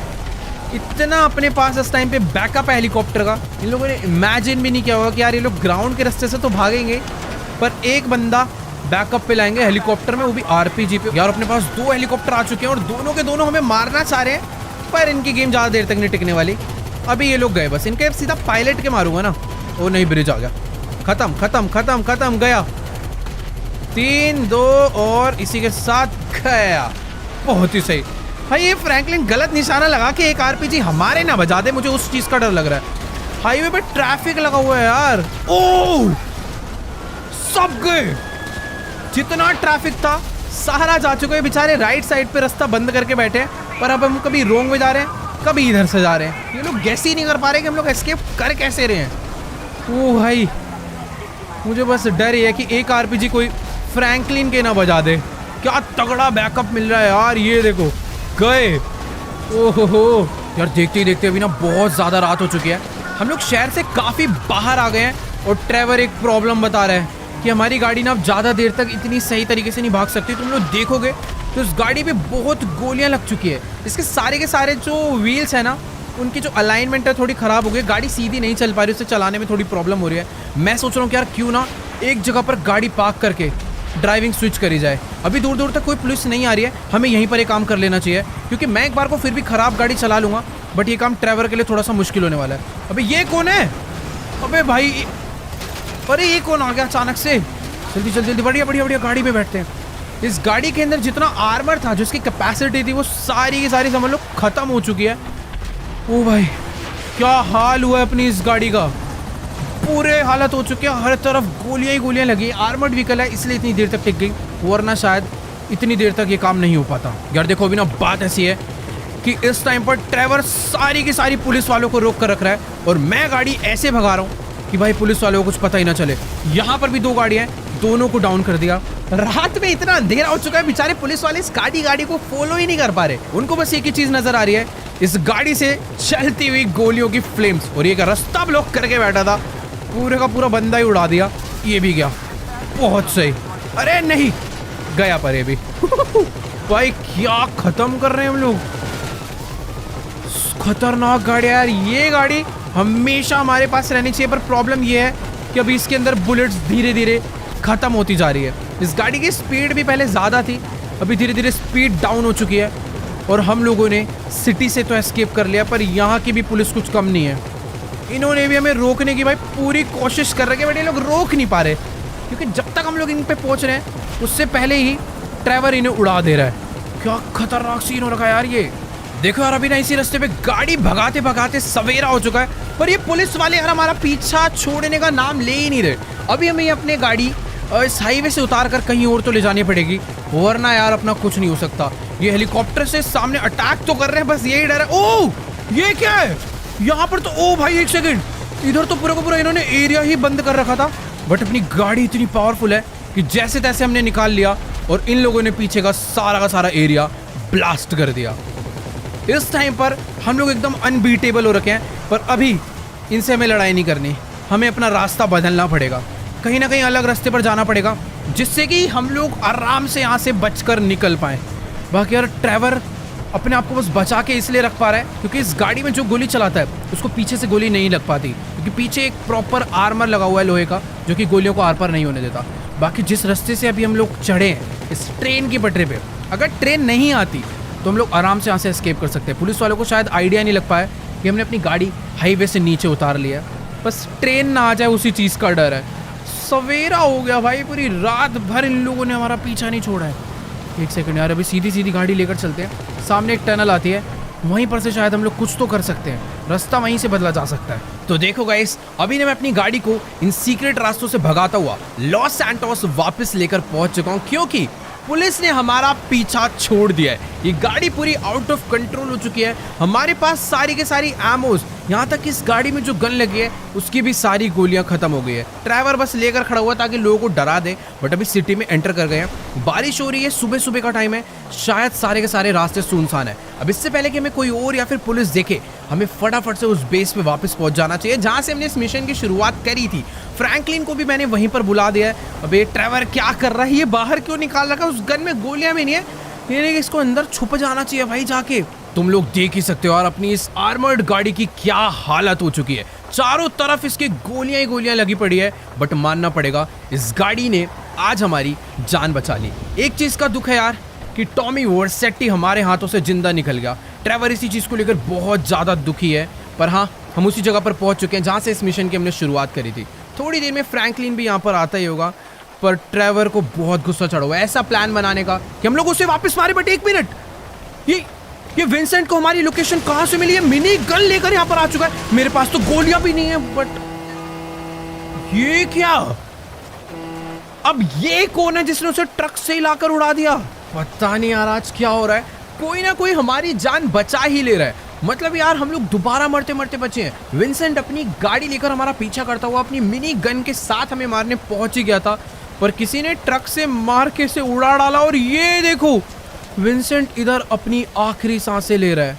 B: इतना अपने पास इस टाइम पे बैकअप है हेलीकॉप्टर का। इन लोगों ने इमेजिन भी नहीं किया होगा कि यार ये लोग ग्राउंड के रास्ते से तो भागेंगे, पर एक बंदा बैकअप पे लाएंगे हेलीकॉप्टर में, वो भी आरपीजी पे। यार अपने पास 2 हेलीकॉप्टर आ चुके हैं और दोनों के दोनों हमें मारना चाह रहे हैं, पर इनकी गेम ज़्यादा देर तक नहीं टिकने वाली। अभी ये लोग गए, बस इनके सीधा पायलट के मारूंगा ना। ओ नहीं, ब्रिज आ गया, खत्म खत्म खत्म खत्म, गया। 3 2 और इसी के साथ गया। बहुत ही सही भाई, ये फ्रैंकलिन गलत निशाना लगा के एक आरपीजी हमारे ना बजा दे, मुझे उस चीज का डर लग रहा है। हाईवे पे ट्रैफिक लगा हुआ है यार। ओ सब गए, जितना ट्रैफिक था सारा जा चुका है। बेचारे राइट साइड पे रास्ता बंद करके बैठे हैं, पर अब हम कभी रोंग में जा रहे हैं, कभी इधर से जा रहे हैं। ये लोग गैस ही नहीं कर पा रहे कि हम लोग एस्केप कर कैसे रहे हैं। ओ भाई, मुझे बस डर ये है कि एक आरपीजी कोई फ्रैंकलिन के ना बजा दे। क्या तगड़ा बैकअप मिल रहा है यार, ये देखो गए। ओहो यार, देखते ही देखते अभी ना बहुत ज़्यादा रात हो चुकी है, हम लोग शहर से काफ़ी बाहर आ गए हैं। और ट्रेवर एक प्रॉब्लम बता रहा है कि हमारी गाड़ी ना अब ज़्यादा देर तक इतनी सही तरीके से नहीं भाग सकती। तुम लोग देखोगे तो इस गाड़ी पे बहुत गोलियां लग चुकी है। इसके सारे के सारे जो व्हील्स है ना, उनकी जो अलाइनमेंट है थोड़ी ख़राब हो गई, गाड़ी सीधी नहीं चल पा रही, उसे चलाने में थोड़ी प्रॉब्लम हो रही है। मैं सोच रहा हूँ कि यार क्यों ना एक जगह पर गाड़ी पार्क करके ड्राइविंग स्विच करी जाए। अभी दूर दूर तक कोई पुलिस नहीं आ रही है, हमें यहीं पर एक काम कर लेना चाहिए, क्योंकि मैं एक बार को फिर भी ख़राब गाड़ी चला लूँगा, बट ये काम ट्रेवर के लिए थोड़ा सा मुश्किल होने वाला है। अबे ये कौन है? अबे भाई, अरे ये कौन आ गया अचानक से? जल्दी जल्दी जल्दी, बढ़िया बढ़िया बढ़िया, गाड़ी में बैठते हैं। इस गाड़ी के अंदर जितना आर्मर था, जो इसकी कैपेसिटी थी, वो सारी की सारी समझ लो ख़त्म हो चुकी है। ओ भाई, क्या हाल हुआ है अपनी इस गाड़ी का, पूरे हालत हो चुके हैं, हर तरफ गोलियां ही गोलियां लगी। आर्मर्ड व्हीकल है इसलिए इतनी देर तक टिक गई, वरना शायद इतनी देर तक ये काम नहीं हो पाता। यार देखो अभी ना बात ऐसी है कि इस टाइम पर ट्रेवर सारी की सारी पुलिस वालों को रोक कर रख रहा है, और मैं गाड़ी ऐसे भगा रहा हूँ कि भाई पुलिस वालों को कुछ पता ही ना चले। यहाँ पर भी 2 गाड़ियाँ हैं, दोनों को डाउन कर दिया। रात में इतना अंधेरा हो चुका है, बेचारे पुलिस वाले इस गाड़ी को फॉलो ही नहीं कर पा रहे। उनको बस एक ही चीज नजर आ रही है, इस गाड़ी से चलती हुई गोलियों की फ्लेम्स। और ये का रास्ता ब्लॉक करके बैठा था, पूरे का पूरा बंदा ही उड़ा दिया। ये भी गया, बहुत सही। अरे नहीं गया, पर ये भी भाई क्या खत्म कर रहे हैं हम लोग। खतरनाक गाड़ी यार, ये गाड़ी हमेशा हमारे पास रहनी चाहिए, पर प्रॉब्लम ये है कि अभी इसके अंदर बुलेट्स धीरे धीरे खत्म होती जा रही है। इस गाड़ी की स्पीड भी पहले ज़्यादा थी, अभी धीरे धीरे स्पीड डाउन हो चुकी है। और हम लोगों ने सिटी से तो एस्केप कर लिया, पर यहाँ की भी पुलिस कुछ कम नहीं है। इन्होंने भी हमें रोकने की भाई पूरी कोशिश कर रहे हैं, बट ये लोग रोक नहीं पा रहे, क्योंकि जब तक हम लोग इन पे पहुँच रहे हैं उससे पहले ही ट्रेवर इन्हें उड़ा दे रहा है। क्या खतरनाक सीन हो रखा है यार ये। देखो यार, अभी ना इसी रास्ते पे गाड़ी भगाते भगाते सवेरा हो चुका है, पर ये पुलिस वाले यार हमारा पीछा छोड़ने का नाम ले ही नहीं रहे। अभी हमें अपने गाड़ी इस हाईवे से उतार कर कहीं और तो ले जानी पड़ेगी, वरना यार अपना कुछ नहीं हो सकता। ये हेलीकॉप्टर से सामने अटैक तो कर रहे हैं, बस यही डर है। ओह, ये क्या है यहाँ पर? तो ओ भाई एक सेकंड, इधर तो पूरा का पूरा इन्होंने एरिया ही बंद कर रखा था, बट अपनी गाड़ी इतनी पावरफुल है कि जैसे तैसे हमने निकाल लिया और इन लोगों ने पीछे का सारा एरिया ब्लास्ट कर दिया। इस टाइम पर हम लोग एकदम अनबीटेबल हो रखे हैं, पर अभी इनसे हमें लड़ाई नहीं करनी, हमें अपना रास्ता बदलना पड़ेगा, कहीं ना कहीं अलग रास्ते पर जाना पड़ेगा, जिससे कि हम लोग आराम से यहाँ से बचकर निकल पाएँ। बाकी यार ट्रेवर अपने आप को बस बचा के इसलिए रख पा रहा है क्योंकि इस गाड़ी में जो गोली चलाता है उसको पीछे से गोली नहीं लग पाती, क्योंकि पीछे एक प्रॉपर आर्मर लगा हुआ है लोहे का, जो कि गोलियों को आर पार नहीं होने देता। बाकी जिस रास्ते से अभी हम लोग चढ़े हैं इस ट्रेन की पटरी पे, अगर ट्रेन नहीं आती तो हम लोग आराम से यहाँ से एस्केप कर सकते हैं। पुलिस वालों को शायद आइडिया नहीं लग पाया कि हमने अपनी गाड़ी हाईवे से नीचे उतार लिया, बस ट्रेन ना आ जाए उसी चीज़ का डर है। सवेरा हो गया भाई, पूरी रात भर इन लोगों ने हमारा पीछा नहीं छोड़ा है। एक सेकंड यार, अभी सीधी गाड़ी लेकर चलते हैं, सामने एक टनल आती है, वहीं पर से शायद हम लोग कुछ तो कर सकते हैं, रास्ता वहीं से बदला जा सकता है। तो देखो गाइस, अभी मैं अपनी गाड़ी को इन सीक्रेट रास्तों से भगाता हुआ लॉस सैंटोस वापस लेकर पहुंच चुका हूं, क्योंकि पुलिस ने हमारा पीछा छोड़ दिया है। ये गाड़ी पूरी आउट ऑफ कंट्रोल हो चुकी है, हमारे पास सारी के सारी एमोज, यहाँ तक इस गाड़ी में जो गन लगी है उसकी भी सारी गोलियां खत्म हो गई है। ड्राइवर बस लेकर खड़ा हुआ ताकि लोगों को डरा दे, बट अभी सिटी में एंटर कर गए हैं। बारिश हो रही है, सुबह का टाइम है, शायद सारे के सारे रास्ते सुनसान है। अब इससे पहले कि हमें कोई और या फिर पुलिस देखे, हमें फटाफट से उस बेस पे वापस पहुंच जाना चाहिए जहां से हमने इस मिशन की शुरुआत करी थी। फ्रैंकलिन को भी मैंने वहीं पर बुला दिया है। अब ये ट्रेवर क्या कर रहा है, ये बाहर क्यों निकाल रखा है? उस गन में गोलियां भी नहीं है, ये इसको अंदर छुप जाना चाहिए भाई जाके। तुम लोग देख ही सकते हो यार अपनी इस आर्मर्ड गाड़ी की क्या हालत हो चुकी है, चारों तरफ इसके गोलियां ही गोलियां लगी पड़ी है, बट मानना पड़ेगा इस गाड़ी ने आज हमारी जान बचा ली। एक चीज का दुख है यार कि टॉमी वर्सेट्टी हमारे हाथों से जिंदा निकल गया। ट्रेवर इसी चीज को लेकर बहुत ज्यादा दुखी है, पर हाँ, हम उसी जगह पर पहुंच चुके हैं जहां से इस मिशन की हमने शुरुआत करी थी। थोड़ी देर में फ्रैंकलिन भी यहाँ पर आता ही होगा, पर ट्रेवर को बहुत गुस्सा चढ़ा हुआ है ऐसा प्लान बनाने का कि हम लोग उसे वापस मारे। बट एक मिनट, ये विंसेंट को हमारी लोकेशन कहां से मिली है? मिनी गन लेकर यहाँ पर आ चुका है, मेरे पास तो गोलियां भी नहीं है। बट ये क्या? अब ये कौन है जिसने उसे ट्रक से लाकर उड़ा दिया? पता नहीं यार आज क्या हो रहा है, कोई ना कोई हमारी जान बचा ही ले रहा है। मतलब यार हम लोग दोबारा मरते मरते बचे हैं। विंसेंट अपनी गाड़ी लेकर हमारा पीछा करता हुआ अपनी मिनी गन के साथ हमें मारने पहुंच ही गया था, पर किसी ने ट्रक से मार के इसे उड़ा डाला। और ये देखो, विंसेंट इधर अपनी आखिरी सांसें ले रहा है।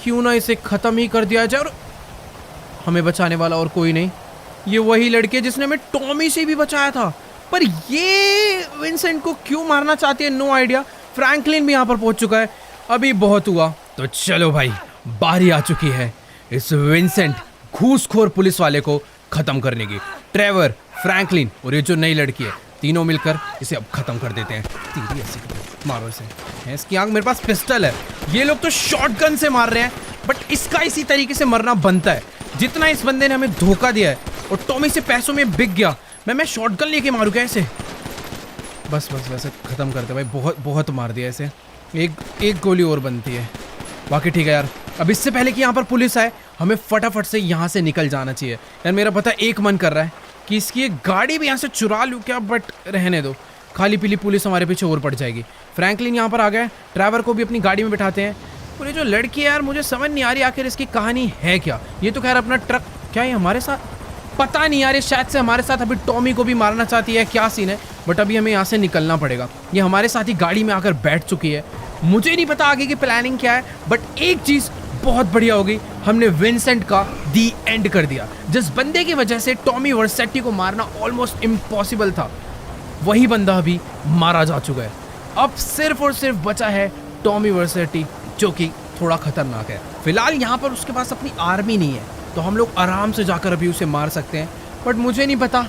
B: क्यों ना इसे खत्म ही कर दिया जाए, और हमें बचाने वाला और कोई नहीं, ये वही लड़की है जिसने हमें टॉमी से भी बचाया था। पर ये विंसेंट को क्यों मारना चाहती है, नो आइडिया। फ्रैंकलिन भी यहाँ पर पहुंच चुका है, अभी बहुत हुआ। तो चलो भाई, बारी आ चुकी है इस विंसेंट घूसखोर पुलिस वाले को खत्म करने की। ट्रेवर, फ्रैंकलिन और ये जो नई लड़की है, तीनों मिलकर इसे अब खत्म कर देते हैं। तीर ऐसे मारो इसे, इसकी आंख, मेरे पास पिस्टल है, ये लोग तो शॉटगन से मार रहे हैं, बट इसका इसी तरीके से मरना बनता है। जितना इस बंदे ने हमें धोखा दिया है और टॉमी से पैसों में बिक गया, मैं शॉटगन लेके मारूं क्या इसे? बस वैसे खत्म करते भाई, बहुत मार दिया इसे। एक गोली और बनती है, बाकी ठीक है यार। अब इससे पहले कि यहाँ पर पुलिस आए, हमें फटाफट से यहाँ से निकल जाना चाहिए। यार मेरा पता एक मन कर रहा है कि इसकी एक गाड़ी भी यहाँ से चुरा लूँ क्या, बट रहने दो, खाली पीली पुलिस हमारे पीछे और पड़ जाएगी। फ्रैंकलिन यहाँ पर आ गए, ट्रेवर को भी अपनी गाड़ी में बिठाते हैं। और ये जो लड़की है यार, मुझे समझ नहीं आ रही आखिर इसकी कहानी है क्या। ये तो खैर अपना ट्रक, क्या ये हमारे साथ, पता नहीं यार, ये शायद से हमारे साथ अभी टॉमी को भी मारना चाहती है, क्या सीन है। बट अभी हमें यहाँ से निकलना पड़ेगा। ये हमारे साथ ही गाड़ी में आकर बैठ चुकी है, मुझे नहीं पता आगे की प्लानिंग क्या है, बट एक चीज़ बहुत बढ़िया होगी, हमने विंसेंट का दी एंड कर दिया। जिस बंदे की वजह से टॉमी वर्सेट्टी को मारना ऑलमोस्ट इम्पॉसिबल था, वही बंदा अभी मारा जा चुका है। अब सिर्फ और सिर्फ बचा है टॉमी वर्सेट्टी, जो कि थोड़ा खतरनाक है। फिलहाल यहाँ पर उसके पास अपनी आर्मी नहीं है, तो हम लोग आराम से जाकर अभी उसे मार सकते हैं। बट मुझे नहीं पता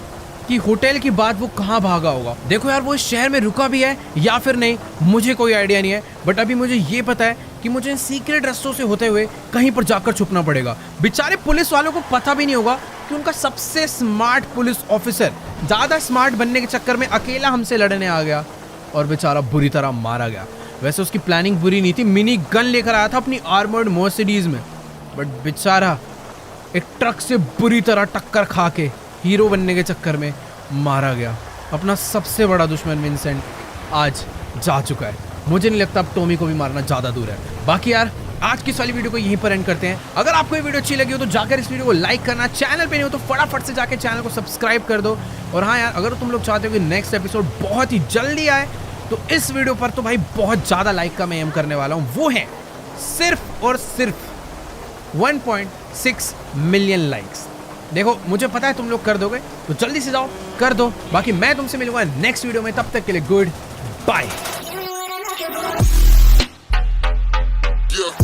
B: कि होटल के बाद वो कहाँ भागा होगा। देखो यार, वो इस शहर में रुका भी है या फिर नहीं, मुझे कोई आइडिया नहीं है। बट अभी मुझे ये पता है कि मुझे इन सीक्रेट रास्तों से होते हुए कहीं पर जाकर छुपना पड़ेगा। बेचारे पुलिस वालों को पता भी नहीं होगा कि उनका सबसे स्मार्ट पुलिस ऑफिसर ज़्यादा स्मार्ट बनने के चक्कर में अकेला हमसे लड़ने आ गया और बेचारा बुरी तरह मारा गया। वैसे उसकी प्लानिंग बुरी नहीं थी, मिनी गन लेकर आया था अपनी आर्मर्ड मर्सिडीज में, बट बेचारा एक ट्रक से बुरी तरह टक्कर खा के हीरो बनने के चक्कर में मारा गया। अपना सबसे बड़ा दुश्मन विंसेंट आज जा चुका है। मुझे नहीं लगता अब टॉमी को भी मारना ज़्यादा दूर है। बाकी यार आज की इस वाली वीडियो को यहीं पर एंड करते हैं। अगर आपको ये वीडियो अच्छी लगी हो तो जाकर इस वीडियो को लाइक करना, चैनल पे नहीं हो तो फटाफट से जाकर चैनल को सब्सक्राइब कर दो। और हाँ यार, अगर तुम लोग चाहते हो कि नेक्स्ट एपिसोड बहुत ही जल्दी आए तो इस वीडियो पर तो भाई बहुत ज़्यादा लाइक का मैं एम करने वाला हूँ। वो है सिर्फ और सिर्फ 1.6 मिलियन लाइक्स। देखो मुझे पता है तुम लोग कर दोगे, तो जल्दी से जाओ कर दो। बाकी मैं तुमसे मिलूंगा नेक्स्ट वीडियो में, तब तक के लिए गुड बाय।
C: Yeah.